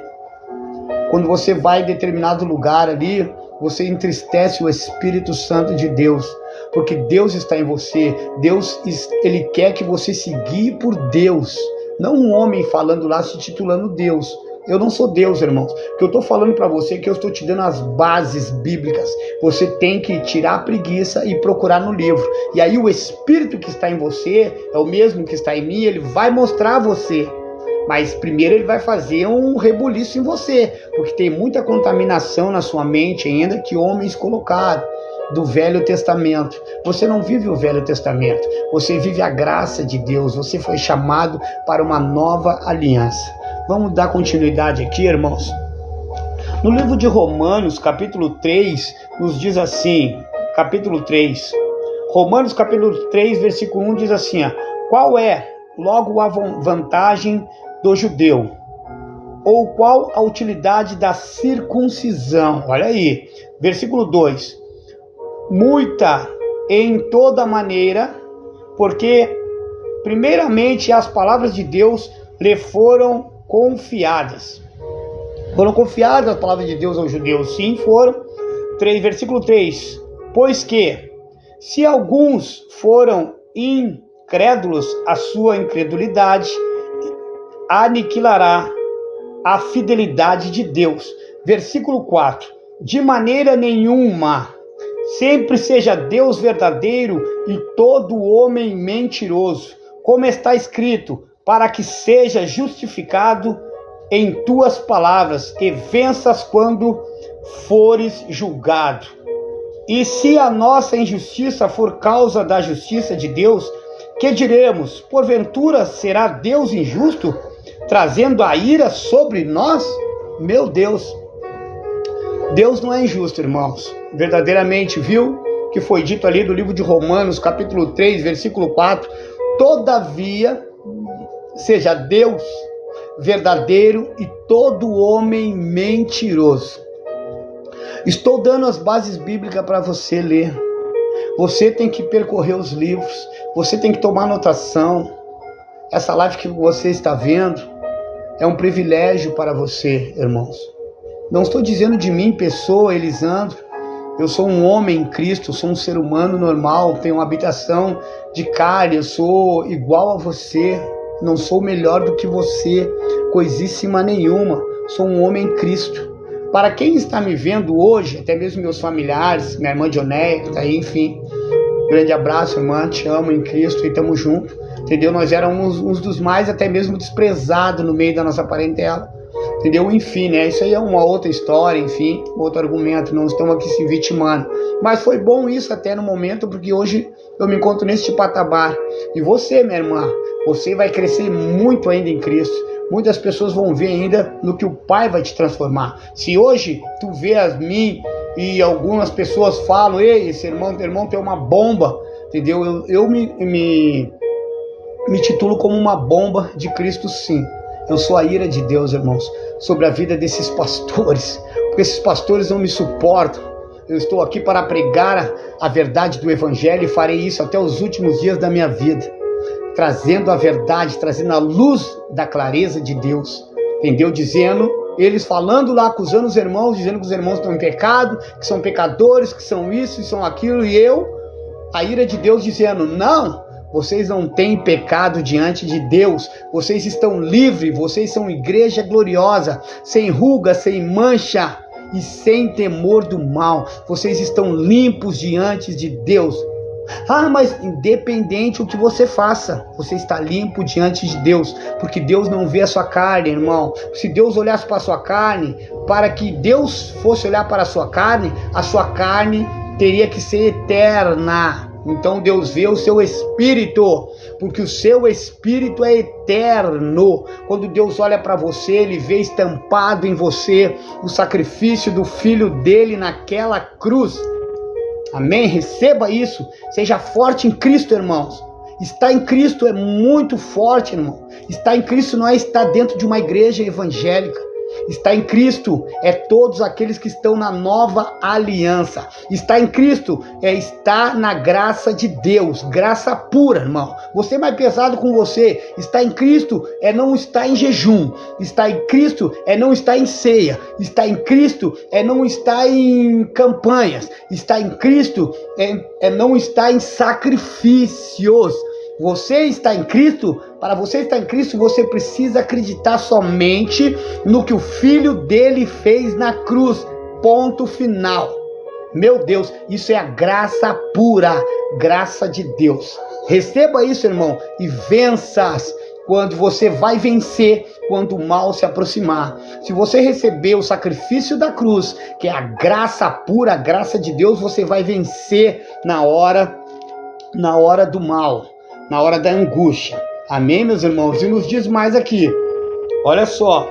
Speaker 1: Quando você vai em determinado lugar ali, você entristece o Espírito Santo de Deus, porque Deus está em você. Deus, ele quer que você se guie por Deus, não um homem falando lá, se titulando Deus. Eu não sou Deus, irmãos. O que eu estou falando para você é que eu estou te dando as bases bíblicas. Você tem que tirar a preguiça e procurar no livro. E aí o Espírito que está em você é o mesmo que está em mim, ele vai mostrar a você. Mas primeiro ele vai fazer um rebuliço em você, porque tem muita contaminação na sua mente ainda que homens colocaram do Velho Testamento. Você não vive o Velho Testamento, você vive a graça de Deus, você foi chamado para uma nova aliança. Vamos dar continuidade aqui, irmãos. No livro de Romanos, capítulo 3, nos diz assim, capítulo 3, Romanos capítulo 3, versículo 1 diz assim, qual é logo a vantagem do judeu? Ou qual a utilidade da circuncisão? Olha aí, versículo 2. Muita em toda maneira, porque primeiramente as palavras de Deus lhe foram confiadas. Foram confiadas as palavras de Deus aos judeus? Sim, foram. Versículo 3. Pois que, se alguns foram incrédulos, a sua incredulidade aniquilará a fidelidade de Deus. Versículo 4. De maneira nenhuma, sempre seja Deus verdadeiro e todo homem mentiroso, como está escrito, para que seja justificado em tuas palavras e venças quando fores julgado. E se a nossa injustiça for causa da justiça de Deus, que diremos? Porventura será Deus injusto, trazendo a ira sobre nós? Meu Deus! Deus não é injusto, irmãos. Verdadeiramente, viu? Que foi dito ali do livro de Romanos, capítulo 3, versículo 4. Todavia, seja Deus verdadeiro e todo homem mentiroso. Estou dando as bases bíblicas para você ler. Você tem que percorrer os livros. Você tem que tomar anotação. Essa live que você está vendo é um privilégio para você, irmãos. Não estou dizendo de mim, pessoa, Elisandro. Eu sou um homem em Cristo, eu sou um ser humano normal, tenho uma habitação de carne, eu sou igual a você, não sou melhor do que você, coisíssima nenhuma, sou um homem em Cristo. Para quem está me vendo hoje, até mesmo meus familiares, minha irmã Dionéia, tá aí, enfim, grande abraço, irmã, te amo em Cristo e tamo junto, entendeu? Nós éramos uns dos mais até mesmo desprezados no meio da nossa parentela. Entendeu? Enfim, né? Isso aí é uma outra história, enfim, outro argumento, não estamos aqui se vitimando. Mas foi bom isso até no momento, porque hoje eu me encontro neste patamar. E você, minha irmã, você vai crescer muito ainda em Cristo. Muitas pessoas vão ver ainda no que o Pai vai te transformar. Se hoje tu vê a mim e algumas pessoas falam, ei, esse irmão tem uma bomba, entendeu? Eu me titulo como uma bomba de Cristo, sim. Eu sou a ira de Deus, irmãos, sobre a vida desses pastores, porque esses pastores não me suportam. Eu estou aqui para pregar a verdade do Evangelho e farei isso até os últimos dias da minha vida, trazendo a verdade, trazendo a luz da clareza de Deus, entendeu? Dizendo, eles falando lá, acusando os irmãos, dizendo que os irmãos estão em pecado, que são pecadores, que são isso e são aquilo, e eu, a ira de Deus dizendo, não, vocês não têm pecado diante de Deus, vocês estão livres, vocês são igreja gloriosa, sem ruga, sem mancha e sem temor do mal, vocês estão limpos diante de Deus. Ah, mas independente do que você faça, você está limpo diante de Deus, porque Deus não vê a sua carne, irmão. Se Deus olhasse para a sua carne, para que Deus fosse olhar para a sua carne teria que ser eterna. Então Deus vê o seu espírito, porque o seu espírito é eterno. Quando Deus olha para você, Ele vê estampado em você o sacrifício do Filho dele naquela cruz. Amém? Receba isso. Seja forte em Cristo, irmãos. Estar em Cristo é muito forte, irmão. Estar em Cristo não é estar dentro de uma igreja evangélica. Estar em Cristo é todos aqueles que estão na nova aliança. Estar em Cristo é estar na graça de Deus, graça pura, irmão. Você é mais pesado com você. Estar em Cristo é não estar em jejum. Estar em Cristo é não estar em ceia. Estar em Cristo é não estar em campanhas. Estar em Cristo é não estar em sacrifícios. Você está em Cristo, para você estar em Cristo, você precisa acreditar somente no que o Filho dele fez na cruz. Ponto final. Meu Deus, isso é a graça pura, graça de Deus. Receba isso, irmão, e venças. Quando você vai vencer, quando o mal se aproximar. Se você receber o sacrifício da cruz, que é a graça pura, a graça de Deus, você vai vencer na hora do mal. Na hora da angústia. Amém, meus irmãos? E nos diz mais aqui. Olha só.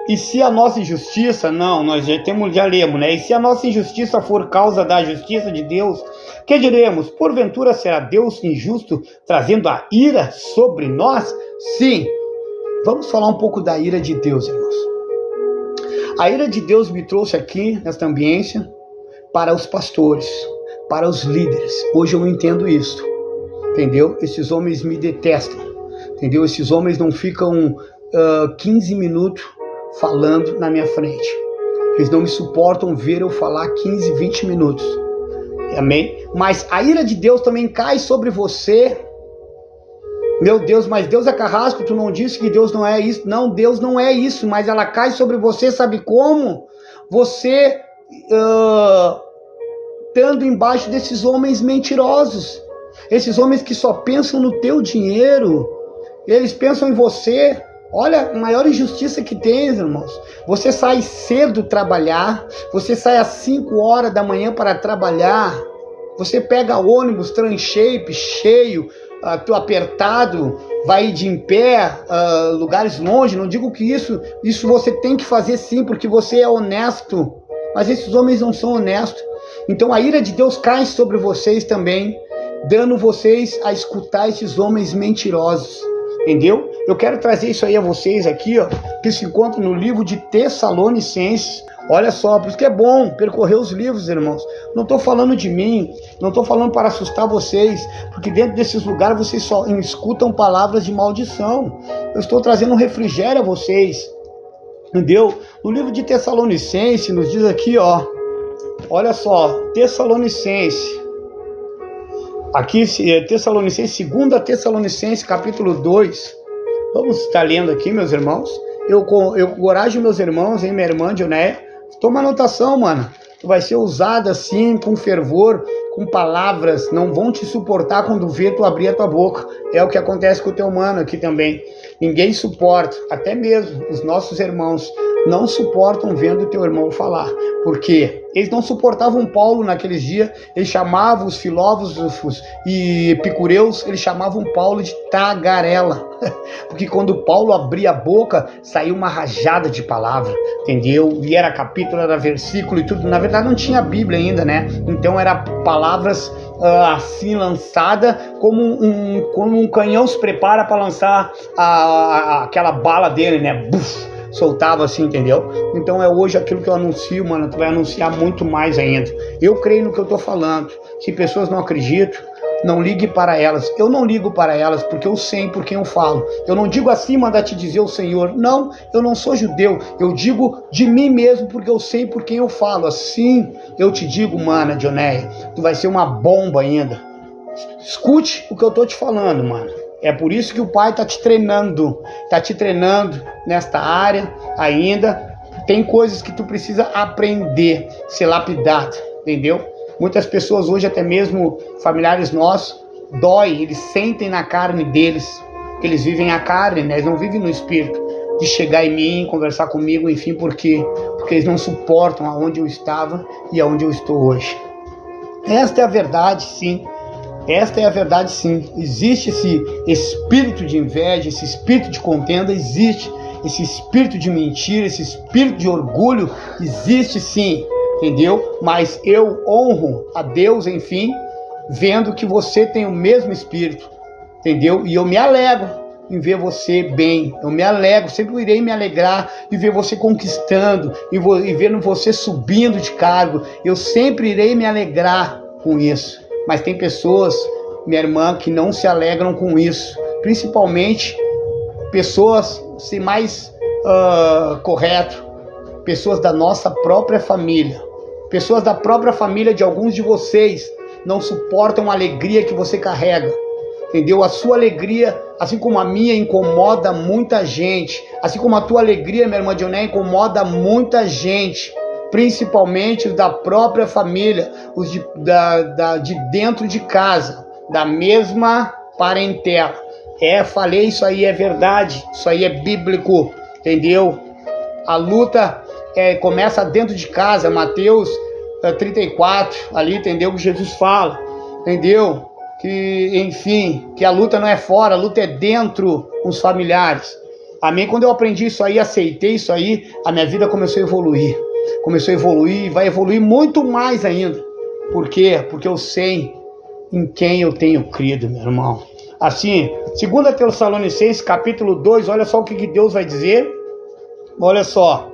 Speaker 1: E se a nossa injustiça... Não, nós já lemos, né? E se a nossa injustiça for causa da justiça de Deus, que diremos? Porventura será Deus injusto, trazendo a ira sobre nós? Sim. Vamos falar um pouco da ira de Deus, irmãos. A ira de Deus me trouxe aqui, nesta ambiência, para os pastores, para os líderes. Hoje eu entendo isso. Entendeu? Esses homens me detestam, entendeu? Esses homens não ficam 15 minutos falando na minha frente. Eles não me suportam ver eu falar 15, 20 minutos. Amém? Mas a ira de Deus também cai sobre você. Meu Deus, mas Deus é carrasco, tu não disse que Deus não é isso. Não, Deus não é isso, mas ela cai sobre você, sabe como? Você estando embaixo desses homens mentirosos. Esses homens que só pensam no teu dinheiro, eles pensam em você. Olha, a maior injustiça que tem, irmãos. Você sai cedo trabalhar, você sai às 5 horas da manhã para trabalhar, você pega ônibus transhape, cheio, tu apertado, vai de em pé, lugares longe. Não digo que isso você tem que fazer sim, porque você é honesto, mas esses homens não são honestos. Então a ira de Deus cai sobre vocês também, dando vocês a escutar esses homens mentirosos, entendeu? Eu quero trazer isso aí a vocês aqui, ó, que se encontra no livro de Tessalonicenses, Olha só, por isso que é bom percorrer os livros, irmãos. Não estou falando de mim, não estou falando para assustar vocês, porque dentro desses lugares vocês só escutam palavras de maldição. Eu estou trazendo um refrigério a vocês, entendeu? No livro de Tessalonicenses nos diz aqui, ó, olha só, Tessalonicenses, aqui Tessalonicenses, 2 Tessalonicenses, capítulo 2, vamos estar lendo aqui, meus irmãos. Eu encorajo meus irmãos, hein, minha irmã Dionéia, toma anotação, mano. Tu vai ser usada assim, com fervor, com palavras, não vão te suportar quando vê tu abrir a tua boca. É o que acontece com o teu mano aqui também. Ninguém suporta, até mesmo os nossos irmãos não suportam vendo o teu irmão falar. Por quê? Eles não suportavam Paulo naqueles dias, eles chamavam os filósofos e epicureus, eles chamavam Paulo de tagarela. Porque quando Paulo abria a boca, saía uma rajada de palavra, entendeu? E era capítulo, era versículo e tudo. Na verdade não tinha Bíblia ainda, né? Então era palavras assim lançada, como um canhão se prepara para lançar aquela bala dele, né? Buf! Soltava assim, entendeu? Então é hoje aquilo que eu anuncio, mano, tu vai anunciar muito mais ainda. Eu creio no que eu tô falando. Se pessoas não acreditam, não ligue para elas. Eu não ligo para elas porque eu sei por quem eu falo. Eu não digo assim, manda te dizer o Senhor. Não, eu não sou judeu. Eu digo de mim mesmo porque eu sei por quem eu falo. Assim eu te digo, mana Dionéia, tu vai ser uma bomba ainda. Escute o que eu tô te falando, mano. É por isso que o Pai tá te treinando nesta área ainda. Tem coisas que tu precisa aprender, ser lapidado, entendeu? Muitas pessoas hoje, até mesmo familiares nossos, dói, eles sentem na carne deles, que eles vivem a carne, né? Eles não vivem no espírito, de chegar em mim, conversar comigo, enfim, porque eles não suportam aonde eu estava e aonde eu estou hoje. Esta é a verdade, sim. Esta é a verdade, sim. Existe esse espírito de inveja, esse espírito de contenda, existe esse espírito de mentira, esse espírito de orgulho, existe sim, entendeu? Mas eu honro a Deus, enfim, vendo que você tem o mesmo espírito, entendeu? E eu me alegro em ver você bem, eu me alegro, sempre irei me alegrar em ver você conquistando, e vendo você subindo de cargo, eu sempre irei me alegrar com isso. Mas tem pessoas, minha irmã, que não se alegram com isso. Principalmente pessoas, se mais correto, pessoas da nossa própria família. Pessoas da própria família de alguns de vocês não suportam a alegria que você carrega. Entendeu? A sua alegria, assim como a minha, incomoda muita gente. Assim como a tua alegria, minha irmã Dionéia, incomoda muita gente. Principalmente os da própria família, os de dentro de casa, da mesma parentela. Falei, isso aí é verdade, isso aí é bíblico, entendeu? A luta começa dentro de casa, Mateus 34, ali, entendeu? Que Jesus fala, entendeu? Que, enfim, que a luta não é fora, a luta é dentro dos familiares. Amém? Quando eu aprendi isso aí, aceitei isso aí, a minha vida começou a evoluir. Começou a evoluir e vai evoluir muito mais ainda. Por quê? Porque eu sei em quem eu tenho crido, meu irmão. Assim, 2 Tessalonicenses, capítulo 2, olha só o que Deus vai dizer. Olha só.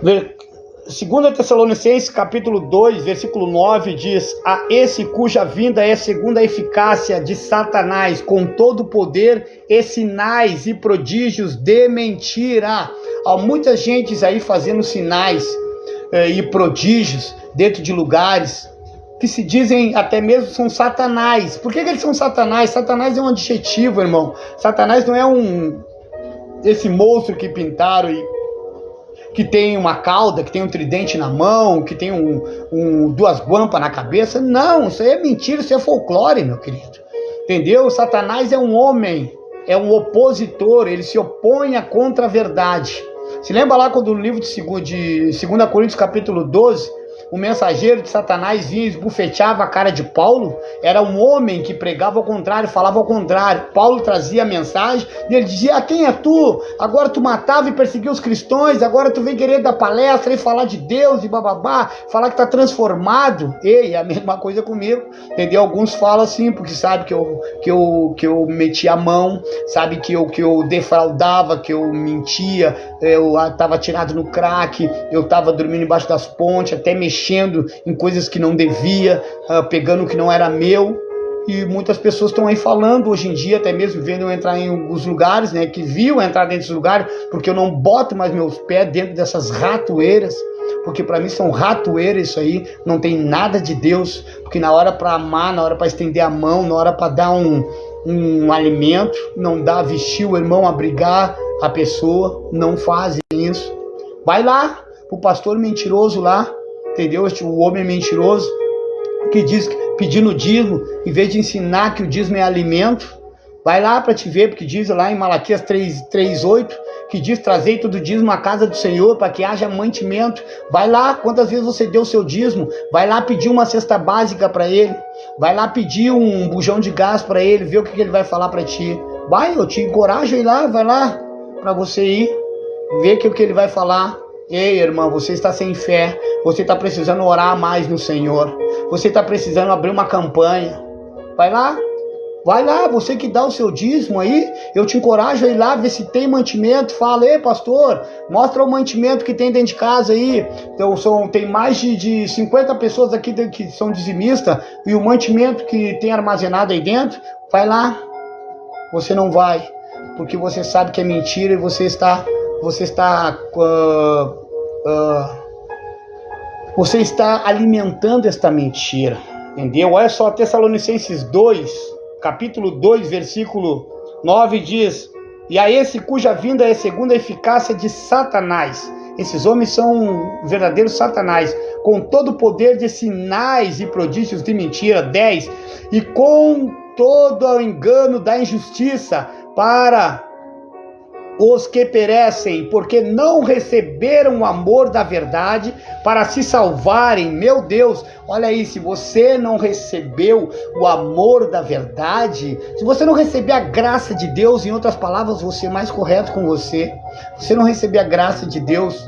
Speaker 1: 2 Tessalonicenses, capítulo 2, versículo 9, diz: a esse cuja vinda é segundo a eficácia de Satanás, com todo o poder e sinais e prodígios de mentira. Há muita gente aí fazendo sinais e prodígios dentro de lugares que se dizem até mesmo são Satanás. Por que eles são Satanás? Satanás é um adjetivo, irmão. Satanás não é esse monstro que pintaram e que tem uma cauda, que tem um tridente na mão, que tem duas guampas na cabeça. Não, isso aí é mentira, isso é folclore, meu querido. Entendeu? Satanás é um homem, é um opositor, ele se opõe contra a verdade. Se lembra lá quando no livro de 2 Coríntios capítulo 12, o mensageiro de Satanás vinha e esbufeteava a cara de Paulo, era um homem que pregava ao contrário, falava ao contrário. Paulo trazia a mensagem e ele dizia: quem é tu? Agora tu matava e perseguia os cristãos, agora tu vem querer dar palestra e falar de Deus e bababá, falar que tá transformado. Ei, é a mesma coisa comigo, entendeu? Alguns falam assim, porque sabe que eu metia a mão, sabe que eu defraudava, que eu mentia, eu tava tirado no crack, eu tava dormindo embaixo das pontes, até mexendo em coisas que não devia, pegando o que não era meu. E muitas pessoas estão aí falando hoje em dia, até mesmo vendo eu entrar em alguns lugares, né, que viu entrar dentro desses lugares, porque eu não boto mais meus pés dentro dessas ratoeiras, porque para mim são ratoeiras isso aí, não tem nada de Deus, porque na hora para amar, na hora para estender a mão, na hora para dar um alimento, não dá, vestir o irmão, abrigar a pessoa, não fazem isso. Vai lá pro pastor mentiroso lá, entendeu? O homem mentiroso que diz que pedindo dízimo, em vez de ensinar que o dízimo é alimento, vai lá para te ver, porque diz lá em Malaquias 3:8, que diz: trazei todo o dízimo à casa do Senhor, para que haja mantimento. Vai lá, quantas vezes você deu o seu dízimo, vai lá pedir uma cesta básica para ele, vai lá pedir um bujão de gás para ele, ver o que ele vai falar para ti. Vai, eu te encorajo a ir lá, vai lá, para você ir, ver o que ele vai falar. Ei, irmão, você está sem fé, você está precisando orar mais no Senhor, você está precisando abrir uma campanha. Vai lá, você que dá o seu dízimo aí, eu te encorajo a ir lá, ver se tem mantimento. Fala: ei, pastor, mostra o mantimento que tem dentro de casa aí. Então, tem mais de 50 pessoas aqui que são dizimistas, e o mantimento que tem armazenado aí dentro, vai lá. Você não vai, porque você sabe que é mentira e você está alimentando esta mentira, entendeu? Olha só, Tessalonicenses 2, capítulo 2, versículo 9 diz: e a esse cuja vinda é segundo a eficácia de Satanás. Esses homens são verdadeiros Satanás, com todo o poder de sinais e prodígios de mentira. 10, e com todo o engano da injustiça para os que perecem, porque não receberam o amor da verdade para se salvarem. Meu Deus, olha aí, se você não recebeu o amor da verdade, se você não receber a graça de Deus, em outras palavras, vou ser mais correto com você, você não receber a graça de Deus,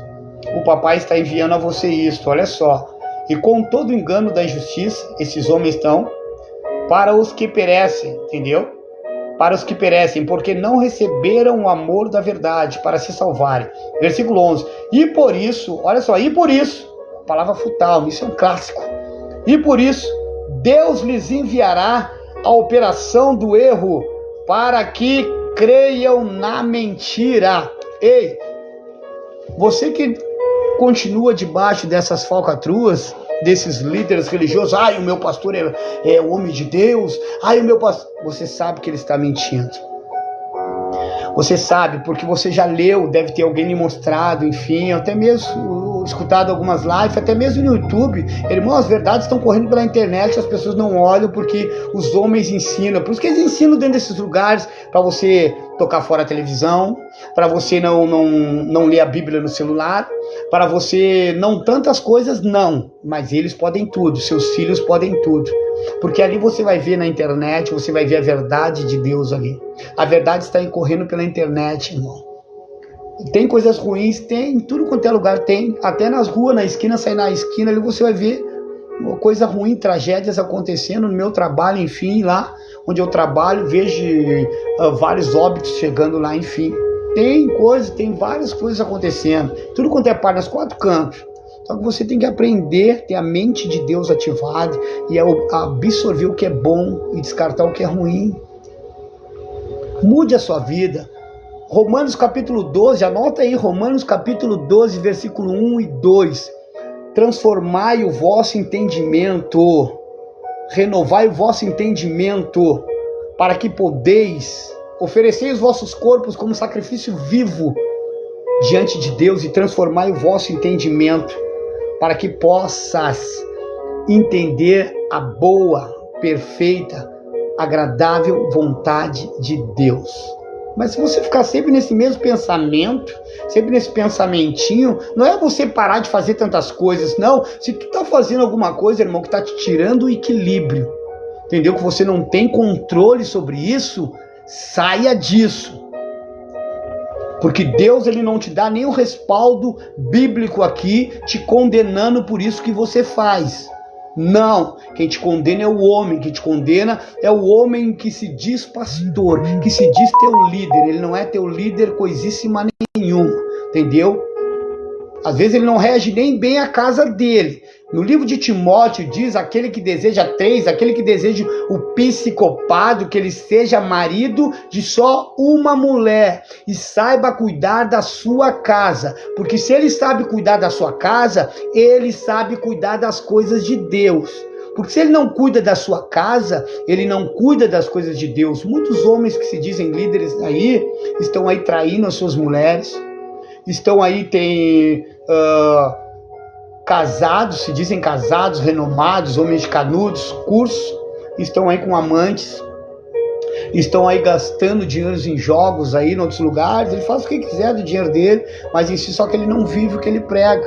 Speaker 1: o papai está enviando a você isto, olha só: e com todo o engano da injustiça, esses homens estão para os que perecem, entendeu? Para os que perecem, porque não receberam o amor da verdade para se salvarem. Versículo 11. E por isso, olha só, palavra futal, isso é um clássico. E por isso, Deus lhes enviará a operação do erro, para que creiam na mentira. Ei, você que continua debaixo dessas falcatruas, desses líderes religiosos: ai, o meu pastor é o homem de Deus, ai, o meu pastor... Você sabe que ele está mentindo. Você sabe, porque você já leu, deve ter alguém lhe mostrado, enfim, até mesmo escutado algumas lives, até mesmo no YouTube. Irmão, as verdades estão correndo pela internet, as pessoas não olham porque os homens ensinam. Por isso que eles ensinam dentro desses lugares, para você tocar fora a televisão, para você não ler a Bíblia no celular, para você não tantas coisas, não, mas eles podem tudo, seus filhos podem tudo, porque ali você vai ver na internet, você vai ver a verdade de Deus ali. A verdade está correndo pela internet, irmão. Tem coisas ruins, tem, em tudo quanto é lugar tem, até nas ruas, na esquina, sair na esquina ali você vai ver uma coisa ruim, tragédias acontecendo no meu trabalho, enfim, lá onde eu trabalho, vejo vários óbitos chegando lá, enfim. Tem várias coisas acontecendo, tudo quanto é parte, nos 4 cantos. Só que você tem que aprender, ter a mente de Deus ativada e absorver o que é bom e descartar o que é ruim. Mude a sua vida. Romanos capítulo 12, anota aí, Romanos capítulo 12, versículo 1 e 2. Transformai o vosso entendimento, renovai o vosso entendimento, para que podeis oferecer os vossos corpos como sacrifício vivo diante de Deus, e transformai o vosso entendimento, para que possas entender a boa, perfeita, agradável vontade de Deus. Mas se você ficar sempre nesse mesmo pensamento, sempre nesse pensamentinho, não é você parar de fazer tantas coisas, não. Se tu tá fazendo alguma coisa, irmão, que tá te tirando o equilíbrio, entendeu? Que você não tem controle sobre isso, saia disso. Porque Deus, ele não te dá nenhum respaldo bíblico aqui, te condenando por isso que você faz. Não, quem te condena é o homem, quem te condena é o homem que se diz pastor, que se diz teu líder. Ele não é teu líder coisíssima nenhuma, entendeu? Às vezes ele não rege nem bem a casa dele. No livro de Timóteo diz, aquele que deseja aquele que deseja o psicopado, que ele seja marido de só uma mulher e saiba cuidar da sua casa. Porque se ele sabe cuidar da sua casa, ele sabe cuidar das coisas de Deus. Porque se ele não cuida da sua casa, ele não cuida das coisas de Deus. Muitos homens que se dizem líderes aí, estão aí traindo as suas mulheres, estão aí, casados, se dizem casados, renomados, homens de canudos, cursos, estão aí com amantes, estão aí gastando dinheiro em jogos aí em outros lugares. Ele faz o que quiser do dinheiro dele, mas em si só que ele não vive o que ele prega.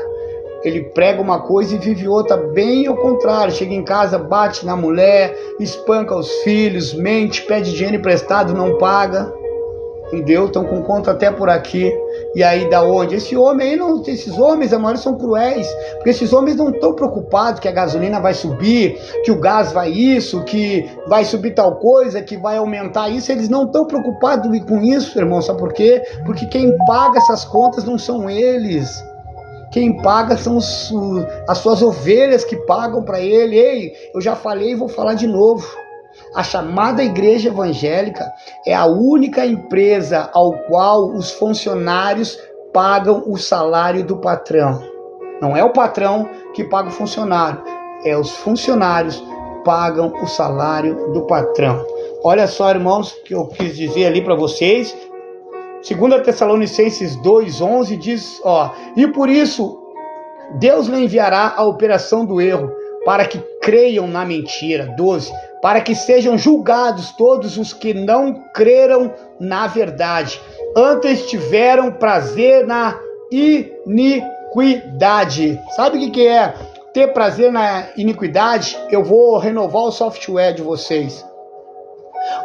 Speaker 1: Ele prega uma coisa e vive outra, bem ao contrário. Chega em casa, bate na mulher, espanca os filhos, mente, pede dinheiro emprestado, não paga. Entendeu? Estão com conta até por aqui. E aí da onde? Esse homem aí não, esses homens, a maioria são cruéis, porque esses homens não estão preocupados que a gasolina vai subir, que o gás vai isso, que vai subir tal coisa, que vai aumentar isso. Eles não estão preocupados com isso, irmão. Sabe por quê? Porque quem paga essas contas não são eles. Quem paga são as suas ovelhas que pagam para ele. Ei, eu já falei e vou falar de novo. A chamada igreja evangélica é a única empresa ao qual os funcionários pagam o salário do patrão. Não é o patrão que paga o funcionário, é os funcionários que pagam o salário do patrão. Olha só, irmãos, que eu quis dizer ali para vocês. 2 Tessalonicenses 2:11 diz, e por isso Deus lhe enviará a operação do erro, para que creiam na mentira. 12, para que sejam julgados todos os que não creram na verdade, antes tiveram prazer na iniquidade. Sabe o que é ter prazer na iniquidade? Eu vou renovar o software de vocês.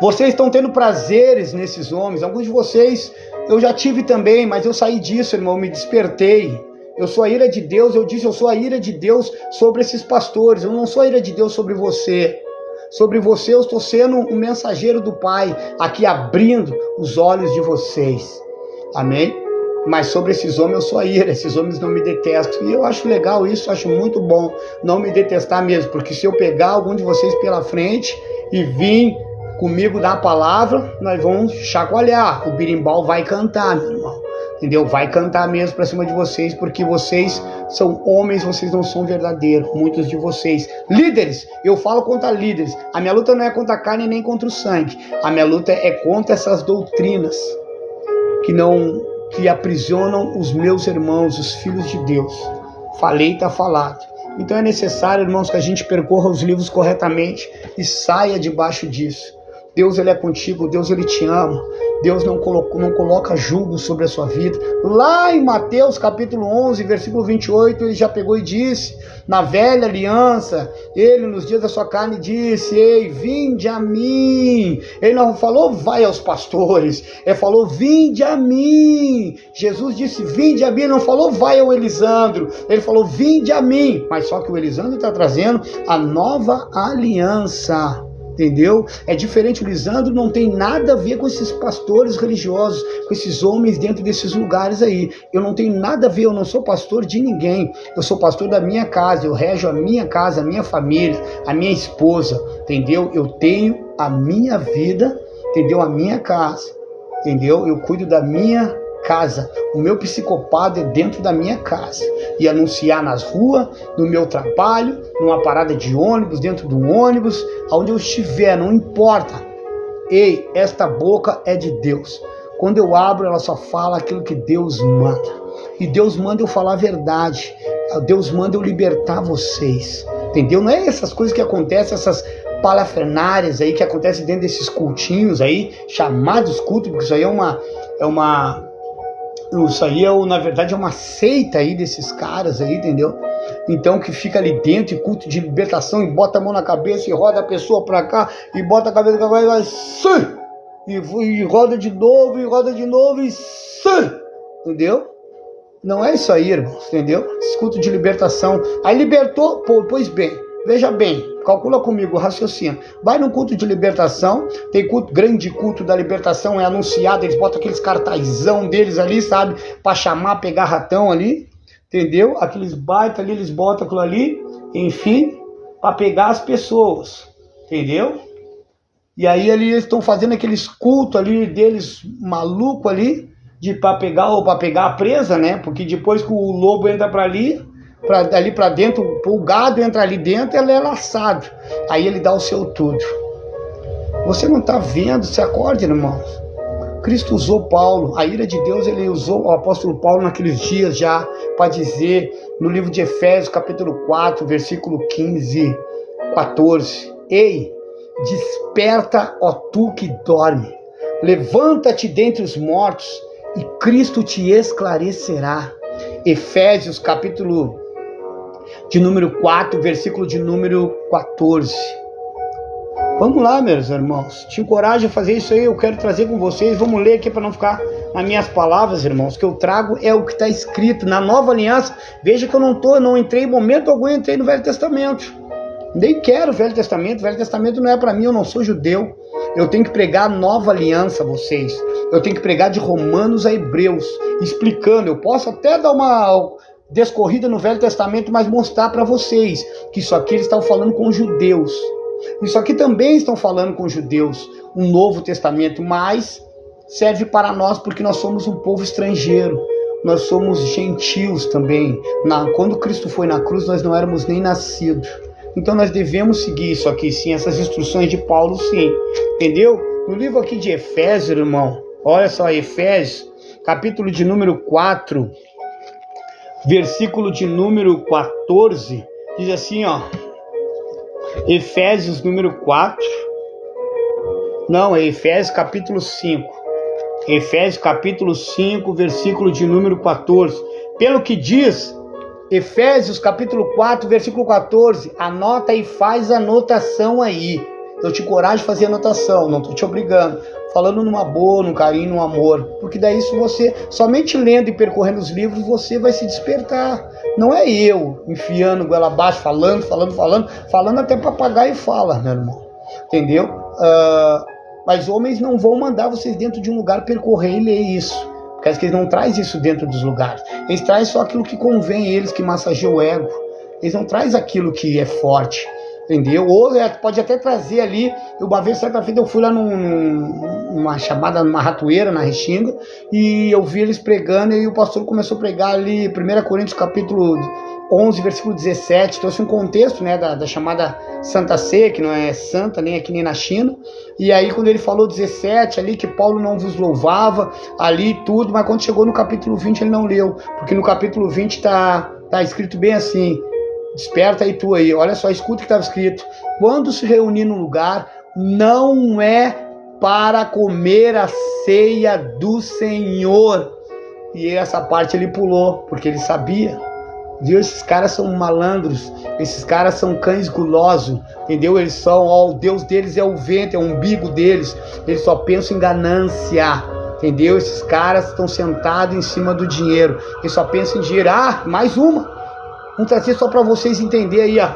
Speaker 1: Vocês estão tendo prazeres nesses homens. Alguns de vocês eu já tive também, mas eu saí disso, irmão, me despertei. Eu sou a ira de Deus, eu disse, eu sou a ira de Deus sobre esses pastores. Eu não sou a ira de Deus sobre você. Sobre você eu estou sendo um mensageiro do Pai, aqui abrindo os olhos de vocês. Amém? Mas sobre esses homens eu sou a ira, esses homens não me detestam. E eu acho legal isso, acho muito bom não me detestar mesmo. Porque se eu pegar algum de vocês pela frente e vir comigo dar a palavra, nós vamos chacoalhar. O birimbau vai cantar, meu irmão. Entendeu? Vai cantar mesmo pra cima de vocês, porque vocês são homens, vocês não são verdadeiros, muitos de vocês. Líderes, eu falo contra líderes. A minha luta não é contra a carne nem contra o sangue. A minha luta é contra essas doutrinas que aprisionam os meus irmãos, os filhos de Deus. Falei, tá falado. Então é necessário, irmãos, que a gente percorra os livros corretamente e saia debaixo disso. Deus, ele é contigo, Deus, ele te ama. Deus não coloca julgo sobre a sua vida. Lá em Mateus capítulo 11, versículo 28, ele já pegou e disse, na velha aliança, ele nos dias da sua carne disse, ei, vinde a mim. Ele não falou, vai aos pastores. Ele falou, vinde a mim. Jesus disse, vinde a mim. Ele não falou, vai ao Elisandro. Ele falou, vinde a mim. Mas só que o Elisandro está trazendo a nova aliança. Entendeu? É diferente, o Lisandro não tem nada a ver com esses pastores religiosos, com esses homens dentro desses lugares aí. Eu não tenho nada a ver, eu não sou pastor de ninguém. Eu sou pastor da minha casa, eu rejo a minha casa, a minha família, a minha esposa, entendeu? Eu tenho a minha vida, entendeu? A minha casa, entendeu? Eu cuido da minha casa. O meu psicopata é dentro da minha casa. E anunciar nas ruas, no meu trabalho, numa parada de ônibus, dentro de um ônibus, aonde eu estiver, não importa. Ei, esta boca é de Deus. Quando eu abro, ela só fala aquilo que Deus manda. E Deus manda eu falar a verdade. Deus manda eu libertar vocês. Entendeu? Não é essas coisas que acontecem, essas parafernárias aí que acontecem dentro desses cultinhos aí, chamados cultos, porque isso aí na verdade é uma seita aí desses caras aí, entendeu? Então que fica ali dentro em culto de libertação e bota a mão na cabeça e roda a pessoa pra cá e bota a cabeça pra cá e vai e roda de novo e entendeu? Não é isso aí, irmãos, entendeu? Esse culto de libertação, aí libertou, pois bem, veja bem, calcula comigo, raciocínio. Vai no culto de libertação, tem grande culto da libertação, é anunciado, eles botam aqueles cartazão deles ali, sabe? Pra chamar, pegar ratão ali, entendeu? Aqueles baita ali, eles botam aquilo ali, enfim, pra pegar as pessoas, entendeu? E aí eles estão fazendo aqueles cultos ali deles, maluco ali, pra pegar a presa, né? Porque depois que o lobo entra ali pra dentro, o gado entra ali dentro, ele é laçado. Aí ele dá o seu tudo. Você não está vendo, se acorde, irmãos. Cristo usou Paulo, a ira de Deus, ele usou o apóstolo Paulo naqueles dias já, para dizer, no livro de Efésios, capítulo 4, versículo 15, 14. Ei, desperta, ó tu que dorme. Levanta-te dentre os mortos e Cristo te esclarecerá. Efésios, capítulo de número 4, versículo de número 14. Vamos lá, meus irmãos. Te encorajo a fazer isso aí, eu quero trazer com vocês. Vamos ler aqui para não ficar nas minhas palavras, irmãos. O que eu trago é o que está escrito na Nova Aliança. Veja que eu não entrei em momento algum, entrei no Velho Testamento. Nem quero o Velho Testamento. O Velho Testamento não é para mim, eu não sou judeu. Eu tenho que pregar a Nova Aliança a vocês. Eu tenho que pregar de Romanos a Hebreus, explicando. Eu posso até dar uma descorrida no Velho Testamento, mas mostrar para vocês que isso aqui eles estão falando com judeus. Isso aqui também estão falando com judeus, um Novo Testamento, mas serve para nós porque nós somos um povo estrangeiro, nós somos gentios também. Quando Cristo foi na cruz, nós não éramos nem nascidos. Então nós devemos seguir isso aqui, sim, essas instruções de Paulo, sim, entendeu? No livro aqui de Efésios, irmão, olha só, Efésios, capítulo de número 4, versículo de número 14, diz assim, ó, Efésios número 4, não, é Efésios capítulo 5, Efésios capítulo 5, versículo de número 14, pelo que diz, Efésios capítulo 4, versículo 14, anota e faz anotação aí, eu te encorajo a fazer anotação, não estou te obrigando, falando numa boa, num carinho, num amor, porque daí se você, somente lendo e percorrendo os livros, você vai se despertar. Não é eu enfiando goela abaixo, falando até papagaio fala, meu irmão, entendeu? Mas homens não vão mandar vocês dentro de um lugar percorrer e ler isso, porque eles não trazem isso dentro dos lugares, eles trazem só aquilo que convém a eles, que massageia o ego, eles não trazem aquilo que é forte, entendeu? Ou pode até trazer ali. Uma vez, certa feita, eu fui lá numa ratoeira, na Restinga, e eu vi eles pregando, e o pastor começou a pregar ali, 1 Coríntios capítulo 11, versículo 17, trouxe um contexto, né, da chamada Santa Ceia, que não é santa, nem aqui nem na China, e aí quando ele falou 17 ali, que Paulo não vos louvava, ali tudo, mas quando chegou no capítulo 20 ele não leu, porque no capítulo 20 tá escrito bem assim, desperta aí tu aí, olha só, escuta o que estava escrito, quando se reunir num lugar, não é para comer a ceia do Senhor, e essa parte ele pulou, porque ele sabia, viu, esses caras são malandros, esses caras são cães gulosos, entendeu, eles são, o Deus deles é o vento, é o umbigo deles, eles só pensam em ganância, entendeu, esses caras estão sentados em cima do dinheiro, eles só pensam em dinheiro, mais uma, vamos trazer só para vocês entenderem aí, ó.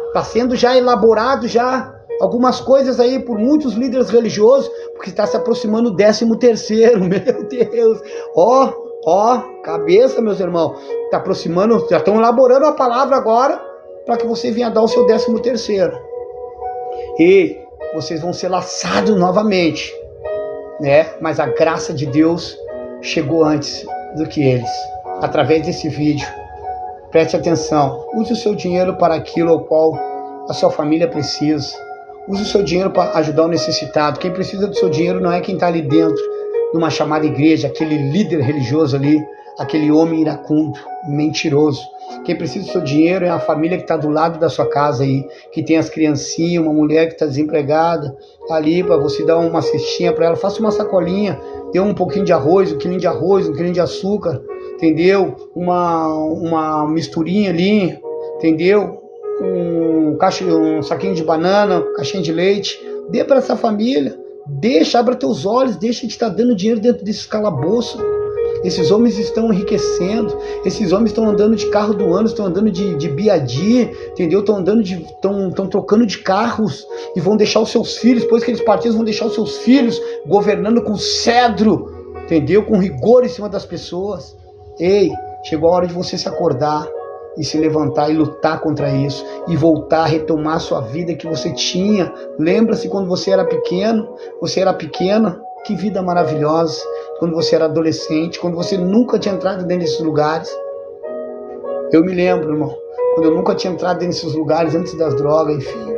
Speaker 1: Está sendo já elaborado já algumas coisas aí por muitos líderes religiosos, porque está se aproximando o 13º, meu Deus. Ó, cabeça, meus irmãos. Está aproximando, já estão elaborando a palavra agora para que você venha dar o seu 13º. E vocês vão ser laçados novamente, né? Mas a graça de Deus chegou antes do que eles, através desse vídeo. Preste atenção, use o seu dinheiro para aquilo ao qual a sua família precisa. Use o seu dinheiro para ajudar o necessitado. Quem precisa do seu dinheiro não é quem está ali dentro, numa chamada igreja, aquele líder religioso ali, aquele homem iracundo, mentiroso. Quem precisa do seu dinheiro é a família que está do lado da sua casa aí, que tem as criancinhas, uma mulher que está desempregada, ali para você dar uma cestinha para ela, faça uma sacolinha, dê um pouquinho de arroz, um quilinho de arroz, um quilinho de açúcar, entendeu? Uma misturinha ali, entendeu? Um saquinho de banana, caixinha de leite, dê para essa família, abra teus olhos, deixa de estar dando dinheiro dentro desses calabouços. Esses homens estão enriquecendo, esses homens estão andando de carro do ano, estão andando de BYD, entendeu? Estão trocando de carros e vão deixar os seus filhos, depois que eles partirem, vão deixar os seus filhos governando com cedro, entendeu? Com rigor em cima das pessoas. Ei, chegou a hora de você se acordar e se levantar e lutar contra isso e voltar a retomar a sua vida que você tinha. Lembra-se quando você era pequeno, você era pequena, que vida maravilhosa. Quando você era adolescente, quando você nunca tinha entrado dentro desses lugares. Eu me lembro, irmão, quando eu nunca tinha entrado dentro desses lugares antes das drogas, enfim.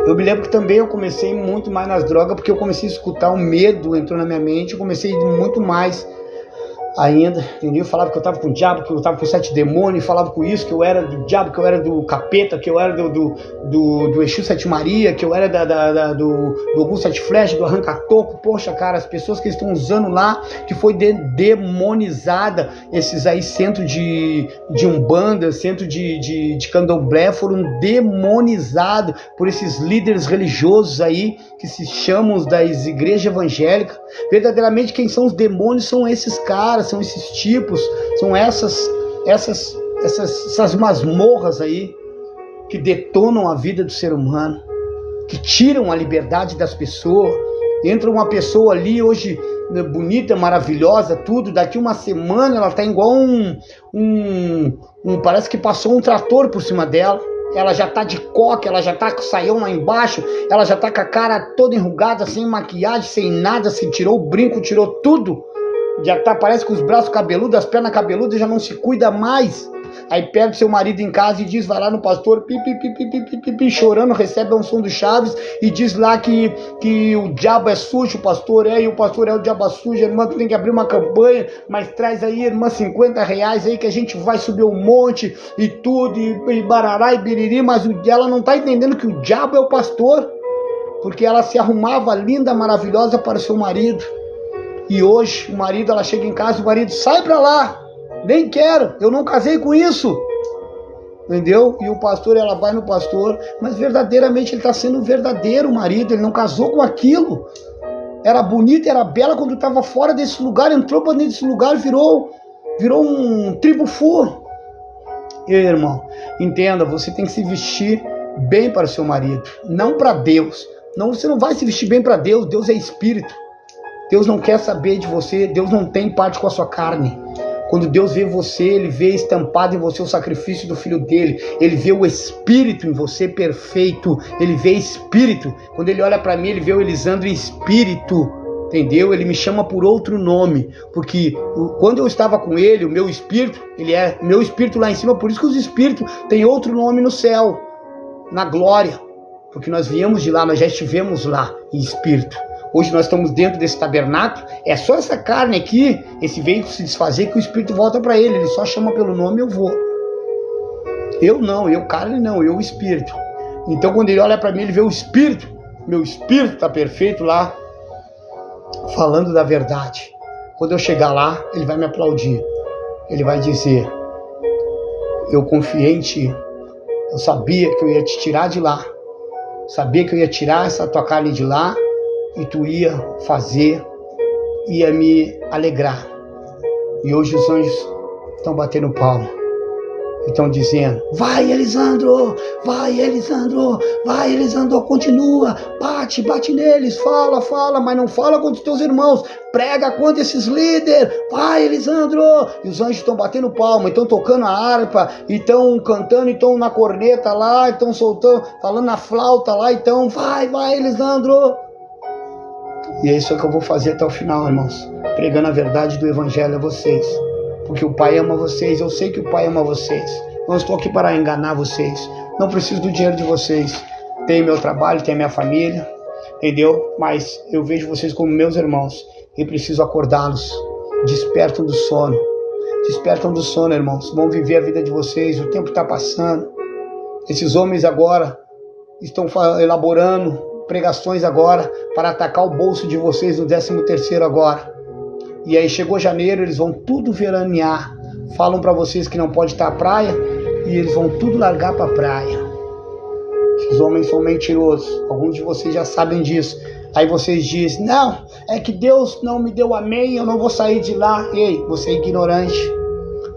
Speaker 1: Eu me lembro que também eu comecei muito mais nas drogas, porque eu comecei a escutar o medo, entrou na minha mente, eu comecei a ir muito mais ainda, entendeu? Eu falava que eu estava com o diabo, que eu estava com 7 demônios, falava com isso, que eu era do diabo, que eu era do capeta, que eu era do Exu Sete Maria, que eu era do Ogum Sete Flechas, do Arranca-Toco. Poxa, cara, as pessoas que estão usando lá, que foi demonizada, esses aí centro de Umbanda, centro de Candomblé, foram demonizados por esses líderes religiosos aí, que se chamam das igrejas evangélicas. Verdadeiramente quem são os demônios são esses caras, são esses tipos, são essas masmorras aí que detonam a vida do ser humano, que tiram a liberdade das pessoas. Entra uma pessoa ali hoje bonita, maravilhosa, tudo, daqui uma semana ela tá igual parece que passou um trator por cima dela. Ela já tá de coque, ela já tá com o saião lá embaixo, ela já tá com a cara toda enrugada, sem maquiagem, sem nada, se tirou o brinco, tirou tudo. Já tá, parece que os braços cabeludos, as pernas cabeludas, já não se cuida mais. Aí perde seu marido em casa e diz, vai lá no pastor, chorando, recebe a unção do Chaves e diz lá que o diabo é sujo, o pastor é, e o pastor é o diabo sujo. Irmã, tu tem que abrir uma campanha, mas traz aí, irmã, R$50 aí que a gente vai subir um monte e tudo, e barará e biriri, mas ela não tá entendendo que o diabo é o pastor, porque ela se arrumava linda, maravilhosa para o seu marido. E hoje o marido, ela chega em casa, o marido, sai pra lá, nem quero, eu não casei com isso, entendeu? E o pastor, ela vai no pastor, mas verdadeiramente ele está sendo um verdadeiro marido, ele não casou com aquilo. Era bonita, era bela quando estava fora desse lugar, entrou para dentro desse lugar, virou um tribo-fu. Irmão, entenda, você tem que se vestir bem para o seu marido, não para Deus. Não, você não vai se vestir bem para Deus, Deus é espírito. Deus não quer saber de você, Deus não tem parte com a sua carne. Quando Deus vê você, Ele vê estampado em você o sacrifício do Filho dele. Ele vê o Espírito em você perfeito. Ele vê Espírito. Quando Ele olha para mim, Ele vê o Elisandro em Espírito. Entendeu? Ele me chama por outro nome. Porque quando eu estava com Ele, o meu Espírito, Ele é meu Espírito lá em cima. Por isso que os Espíritos têm outro nome no céu, na glória. Porque nós viemos de lá, nós já estivemos lá em Espírito. Hoje nós estamos dentro desse tabernáculo, é só essa carne aqui, esse veículo se desfazer que o Espírito volta para ele, ele só chama pelo nome, eu vou. Eu não, eu carne não, eu o Espírito. Então quando ele olha para mim, ele vê o Espírito, meu Espírito está perfeito lá, falando da verdade. Quando eu chegar lá, ele vai me aplaudir, ele vai dizer, eu confiei em ti, eu sabia que eu ia te tirar de lá, sabia que eu ia tirar essa tua carne de lá, e tu ia fazer, ia me alegrar. E hoje os anjos estão batendo palma, estão dizendo, vai Elisandro, vai Elisandro, vai Elisandro, continua, bate neles, fala, mas não fala contra os teus irmãos, prega contra esses líderes, vai Elisandro. E os anjos estão batendo palma, estão tocando a harpa, estão cantando, estão na corneta lá, estão soltando, falando na flauta lá, então vai Elisandro. E é isso que eu vou fazer até o final, irmãos, pregando a verdade do Evangelho a vocês, porque o Pai ama vocês, eu sei que o Pai ama vocês, não estou aqui para enganar vocês, não preciso do dinheiro de vocês, tenho meu trabalho, tenho minha família, entendeu? Mas eu vejo vocês como meus irmãos e preciso acordá-los. Despertam do sono. Despertam do sono, irmãos. Vão viver a vida de vocês. O tempo está passando. Esses homens agora estão elaborando pregações agora para atacar o bolso de vocês no 13º agora. E aí chegou janeiro, eles vão tudo veranear. Falam para vocês que não pode estar à praia e eles vão tudo largar para a praia. Esses homens são mentirosos. Alguns de vocês já sabem disso. Aí vocês dizem, não, é que Deus não me deu amém, eu não vou sair de lá. Ei, você é ignorante.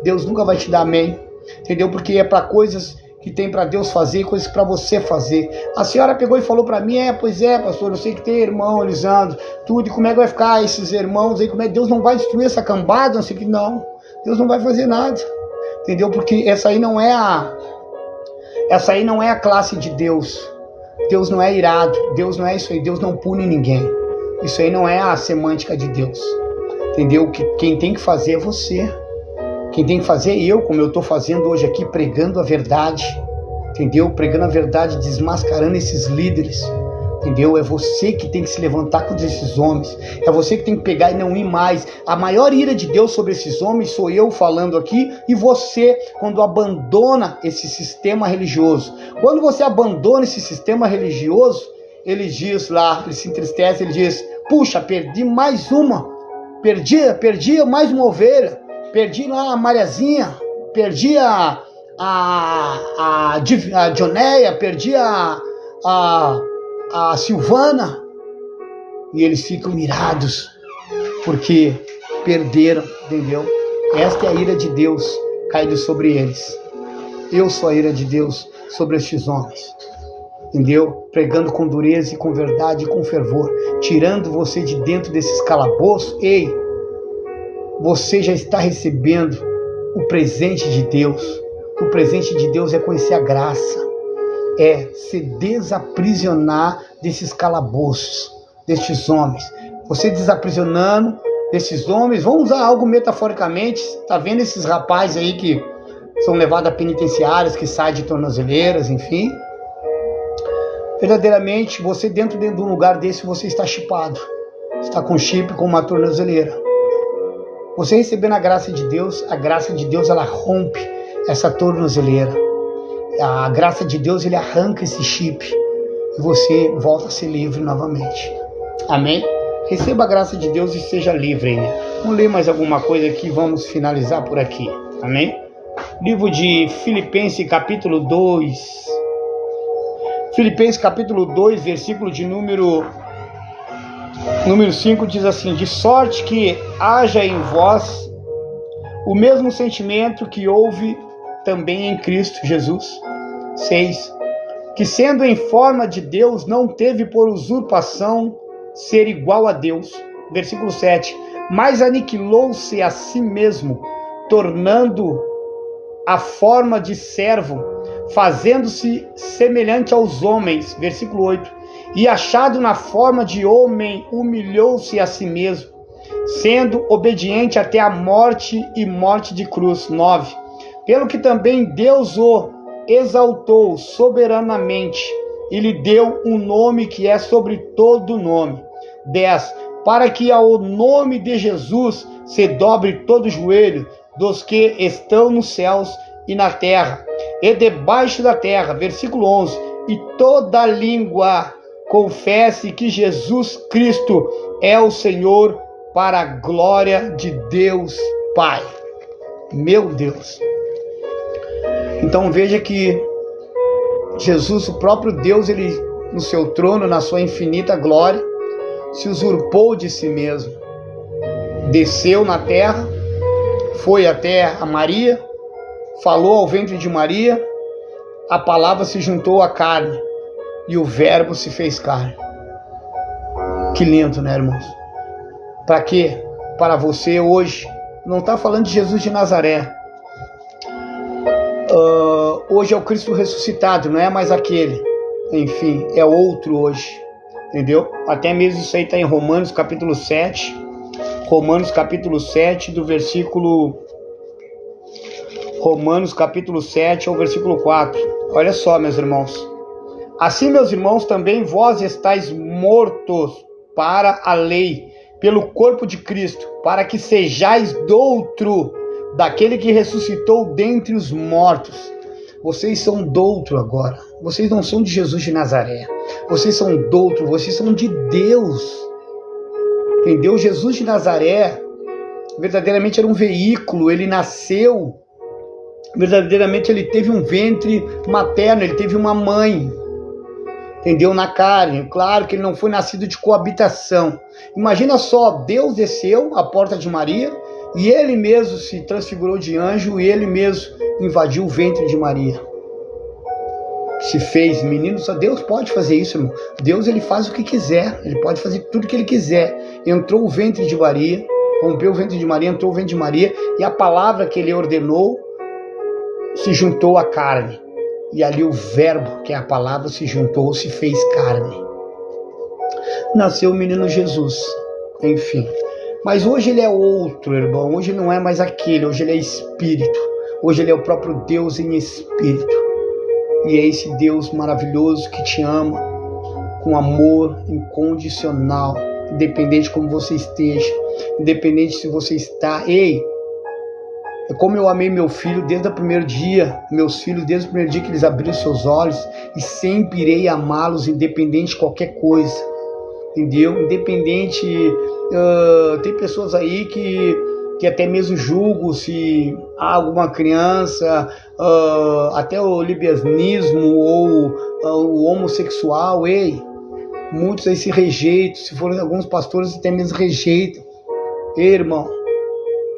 Speaker 1: Deus nunca vai te dar amém. Entendeu? Porque é para coisas que tem para Deus fazer, coisas para você fazer. A senhora pegou e falou para mim, pois é, pastor, eu sei que tem irmão, Elisandro, tudo, e como é que vai ficar esses irmãos aí, como é que Deus não vai destruir essa cambada, não sei o que, não. Deus não vai fazer nada. Entendeu? Porque essa aí não é a classe de Deus. Deus não é irado, Deus não é isso aí, Deus não pune ninguém. Isso aí não é a semântica de Deus. Entendeu? Quem tem que fazer é você. Quem tem que fazer é eu, como eu estou fazendo hoje aqui, pregando a verdade. Entendeu? Pregando a verdade, desmascarando esses líderes. Entendeu? É você que tem que se levantar contra esses homens. É você que tem que pegar e não ir mais. A maior ira de Deus sobre esses homens sou eu falando aqui e você, quando abandona esse sistema religioso. Quando você abandona esse sistema religioso, ele diz lá, ele se entristece, ele diz, puxa, perdi mais uma. Perdi mais uma ovelha. Perdi lá a Mariazinha. Perdi a Joneia. Perdi a Silvana. E eles ficam irados porque perderam, entendeu? Esta é a ira de Deus caída sobre eles. Eu sou a ira de Deus sobre estes homens, entendeu? Pregando com dureza e com verdade e com fervor, tirando você de dentro desses calabouços. Ei, você já está recebendo o presente de Deus. O presente de Deus é conhecer a graça, é se desaprisionar desses calabouços, destes homens. Você desaprisionando desses homens, vamos usar algo metaforicamente, tá vendo esses rapazes aí que são levados a penitenciárias, que saem de tornozeleiras, enfim. Verdadeiramente, você dentro de um lugar desse, você está chipado. Está com chip, com uma tornozeleira. Você recebendo a graça de Deus ela rompe essa tornozeleira. A graça de Deus, ele arranca esse chip e você volta a ser livre novamente. Amém? Receba a graça de Deus e seja livre, né? Vamos ler mais alguma coisa aqui, vamos finalizar por aqui. Amém? Livro de Filipenses, capítulo 2. Filipenses, capítulo 2, versículo de número 5 diz assim: de sorte que haja em vós o mesmo sentimento que houve também em Cristo Jesus. 6. Que sendo em forma de Deus, não teve por usurpação ser igual a Deus. Versículo 7. Mas aniquilou-se a si mesmo, tornando a forma de servo, fazendo-se semelhante aos homens. Versículo 8. E achado na forma de homem, humilhou-se a si mesmo, sendo obediente até a morte e morte de cruz. 9. Pelo que também Deus o exaltou soberanamente e lhe deu um nome que é sobre todo nome. 10. Para que ao nome de Jesus se dobre todo o joelho dos que estão nos céus e na terra e debaixo da terra. Versículo 11. E toda língua confesse que Jesus Cristo é o Senhor, para a glória de Deus Pai. Meu Deus. Então veja que Jesus, o próprio Deus, ele no seu trono, na sua infinita glória, se usurpou de si mesmo. Desceu na terra, foi até a Maria, falou ao ventre de Maria, a palavra se juntou à carne e o verbo se fez carne. Que lindo, né, irmãos? Para quê? Para você hoje. Não está falando de Jesus de Nazaré. Hoje é o Cristo ressuscitado, não é mais aquele. Enfim, é outro hoje. Entendeu? Até mesmo isso aí está em Romanos capítulo 7. Romanos capítulo 7 do versículo... Romanos capítulo 7 ao versículo 4. Olha só, meus irmãos. Assim, meus irmãos, também vós estáis mortos para a lei, pelo corpo de Cristo, para que sejais doutro daquele que ressuscitou dentre os mortos. Vocês são doutro agora. Vocês não são de Jesus de Nazaré. Vocês são doutro, vocês são de Deus. Entendeu? Jesus de Nazaré verdadeiramente era um veículo. Ele nasceu, verdadeiramente ele teve um ventre materno, ele teve uma mãe. Entendeu? Na carne. Claro que ele não foi nascido de coabitação. Imagina só, Deus desceu à porta de Maria e ele mesmo se transfigurou de anjo e ele mesmo invadiu o ventre de Maria. Se fez menino, só Deus pode fazer isso, irmão. Deus, ele faz o que quiser, ele pode fazer tudo o que ele quiser. Entrou o ventre de Maria, rompeu o ventre de Maria, entrou o ventre de Maria e a palavra que ele ordenou se juntou à carne. E ali o verbo, que é a palavra, se juntou, se fez carne. Nasceu o menino Jesus, enfim. Mas hoje ele é outro, irmão. Hoje não é mais aquele, hoje ele é espírito. Hoje ele é o próprio Deus em espírito. E é esse Deus maravilhoso que te ama com amor incondicional, independente de como você esteja, independente se você está... Ei, é como eu amei meu filho desde o primeiro dia, meus filhos desde o primeiro dia que eles abriram seus olhos, e sempre irei amá-los independente de qualquer coisa, entendeu? Independente, tem pessoas aí que até mesmo julgam se há alguma criança, até o lesbianismo ou o homossexual, ei, muitos aí se rejeitam, se forem alguns pastores até mesmo rejeitam. Ei, irmão,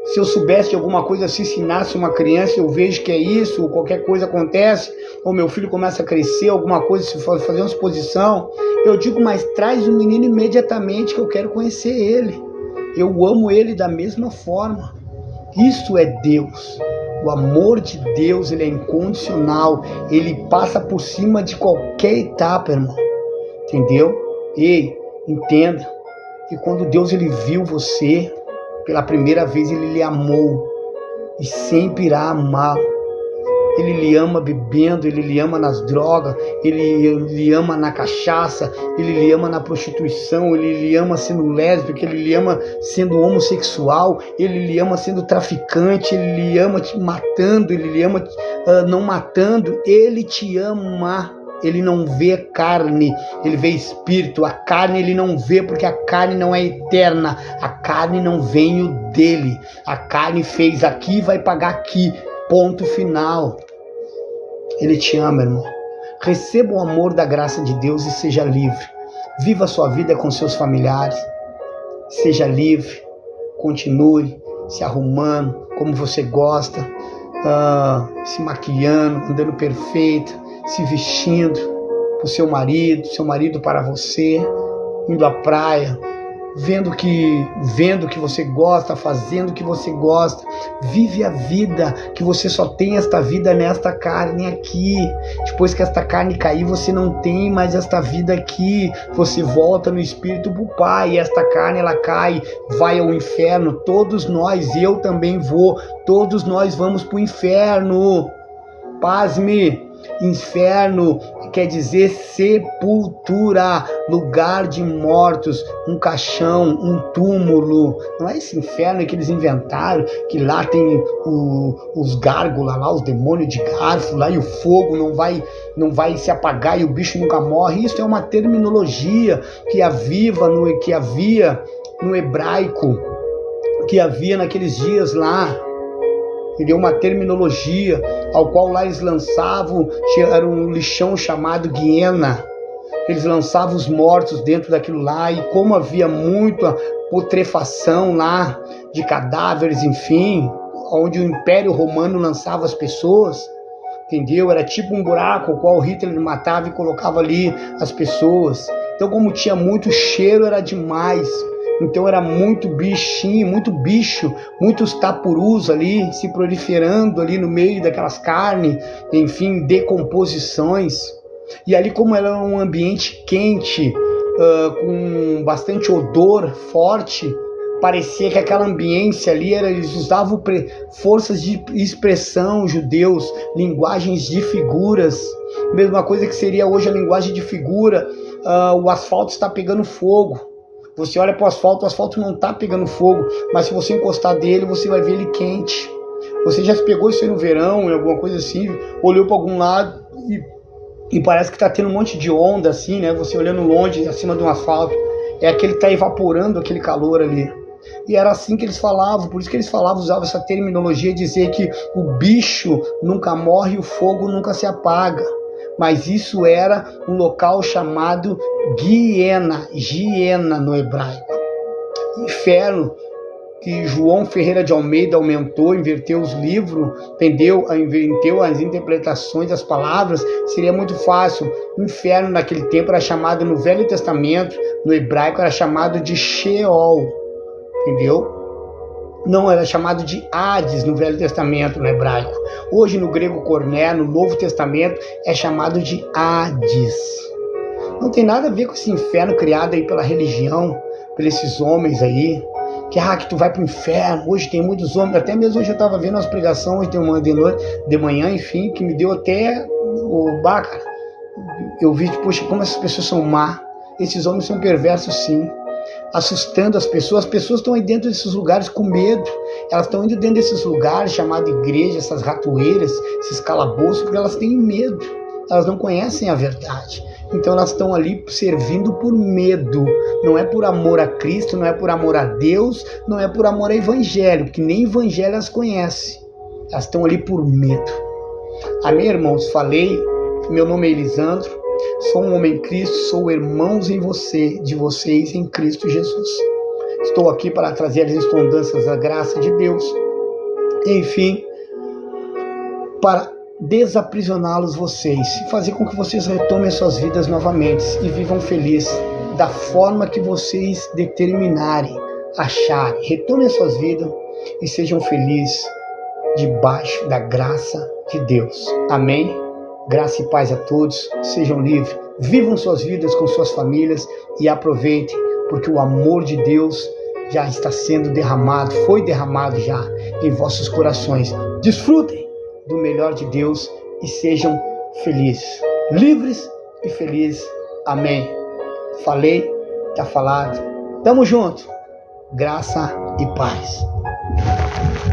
Speaker 1: se eu soubesse de alguma coisa, se ensinasse uma criança, eu vejo que é isso, ou qualquer coisa acontece, ou meu filho começa a crescer, alguma coisa, se for fazer uma exposição, eu digo, mas traz o menino imediatamente que eu quero conhecer ele. Eu amo ele da mesma forma. Isso é Deus. O amor de Deus, ele é incondicional. Ele passa por cima de qualquer etapa, irmão. Entendeu? Ei, entenda que quando Deus ele viu você, pela primeira vez ele lhe amou. E sempre irá amá-lo. Ele lhe ama bebendo, ele lhe ama nas drogas, ele lhe ama na cachaça, ele lhe ama na prostituição, ele lhe ama sendo lésbico, ele lhe ama sendo homossexual, ele lhe ama sendo traficante, ele lhe ama te matando, ele lhe ama não matando, ele te ama. Ele não vê carne, ele vê espírito. A carne ele não vê porque a carne não é eterna, a carne não veio dele, a carne fez aqui e vai pagar aqui. Ponto final. Ele te ama, irmão. Receba o amor da graça de Deus e seja livre. Viva a sua vida com seus familiares. Seja livre. Continue se arrumando como você gosta, se maquiando, andando perfeita, se vestindo para o seu marido para você, indo à praia, vendo que você gosta, fazendo o que você gosta. Vive a vida, que você só tem esta vida nesta carne aqui. Depois que esta carne cair, você não tem mais esta vida aqui. Você volta no espírito pro Pai, e esta carne ela cai, vai ao inferno. Todos nós, eu também vou, todos nós vamos pro inferno. Pasme. Inferno quer dizer sepultura, lugar de mortos, um caixão, um túmulo. Não é esse inferno que eles inventaram, que lá tem os gárgulas lá, os demônios de garfo lá, e o fogo não vai se apagar e o bicho nunca morre. Isso é uma terminologia que havia no hebraico, que havia naqueles dias lá. Ele é uma terminologia ao qual lá eles lançavam, era um lixão chamado Guiena. Eles lançavam os mortos dentro daquilo lá, e como havia muita putrefação lá de cadáveres, enfim, onde o Império Romano lançava as pessoas, entendeu? Era tipo um buraco ao qual Hitler matava e colocava ali as pessoas. Então, como tinha muito cheiro, era demais. Então era muito bichinho, muito bicho, muitos tapurus ali se proliferando ali no meio daquelas carnes, enfim, decomposições. E ali, como era um ambiente quente, com bastante odor forte, parecia que aquela ambiência ali, eles usavam forças de expressão judeus, linguagens de figuras, mesma coisa que seria hoje a linguagem de figura o asfalto está pegando fogo. Você olha para o asfalto não está pegando fogo, mas se você encostar dele, você vai ver ele quente. Você já pegou isso aí no verão, em alguma coisa assim, olhou para algum lado e parece que está tendo um monte de onda assim, né? Você olhando longe, acima de um asfalto, é aquele que está evaporando aquele calor ali. E era assim que eles falavam, por isso que eles falavam, usavam essa terminologia, dizer que o bicho nunca morre e o fogo nunca se apaga. Mas isso era um local chamado Giena no hebraico. Inferno, que João Ferreira de Almeida aumentou, inverteu os livros, inverteu as interpretações das palavras, seria muito fácil. O inferno naquele tempo era chamado, no Velho Testamento, no hebraico, era chamado de Sheol, entendeu? Não, era chamado de Hades no Velho Testamento, no hebraico. Hoje, no grego Corné, no Novo Testamento, é chamado de Hades. Não tem nada a ver com esse inferno criado aí pela religião, por esses homens aí, que tu vai pro inferno. Hoje tem muitos homens, até mesmo hoje eu estava vendo umas pregações de manhã, enfim, que me deu até o cara. Eu vi, poxa, como essas pessoas são má. Esses homens são perversos, sim, assustando as pessoas. As pessoas estão aí dentro desses lugares com medo. Elas estão indo dentro desses lugares chamados igreja, essas ratoeiras, esses calabouços, porque elas têm medo. Elas não conhecem a verdade. Então elas estão ali servindo por medo. Não é por amor a Cristo, não é por amor a Deus, não é por amor ao Evangelho, porque nem Evangelho elas conhecem. Elas estão ali por medo. Amém, irmãos? Falei, meu nome é Elisandro, sou um homem em Cristo, sou irmãos de vocês em Cristo Jesus. Estou aqui para trazer as respondências da graça de Deus. Enfim, para desaprisioná-los vocês e fazer com que vocês retomem suas vidas novamente e vivam felizes da forma que vocês determinarem, acharem. Retomem suas vidas e sejam felizes debaixo da graça de Deus. Amém? Graça e paz a todos, sejam livres, vivam suas vidas com suas famílias e aproveitem, porque o amor de Deus já está sendo derramado, foi derramado já em vossos corações. Desfrutem do melhor de Deus e sejam felizes, livres e felizes. Amém. Falei, tá falado. Tamo junto. Graça e paz.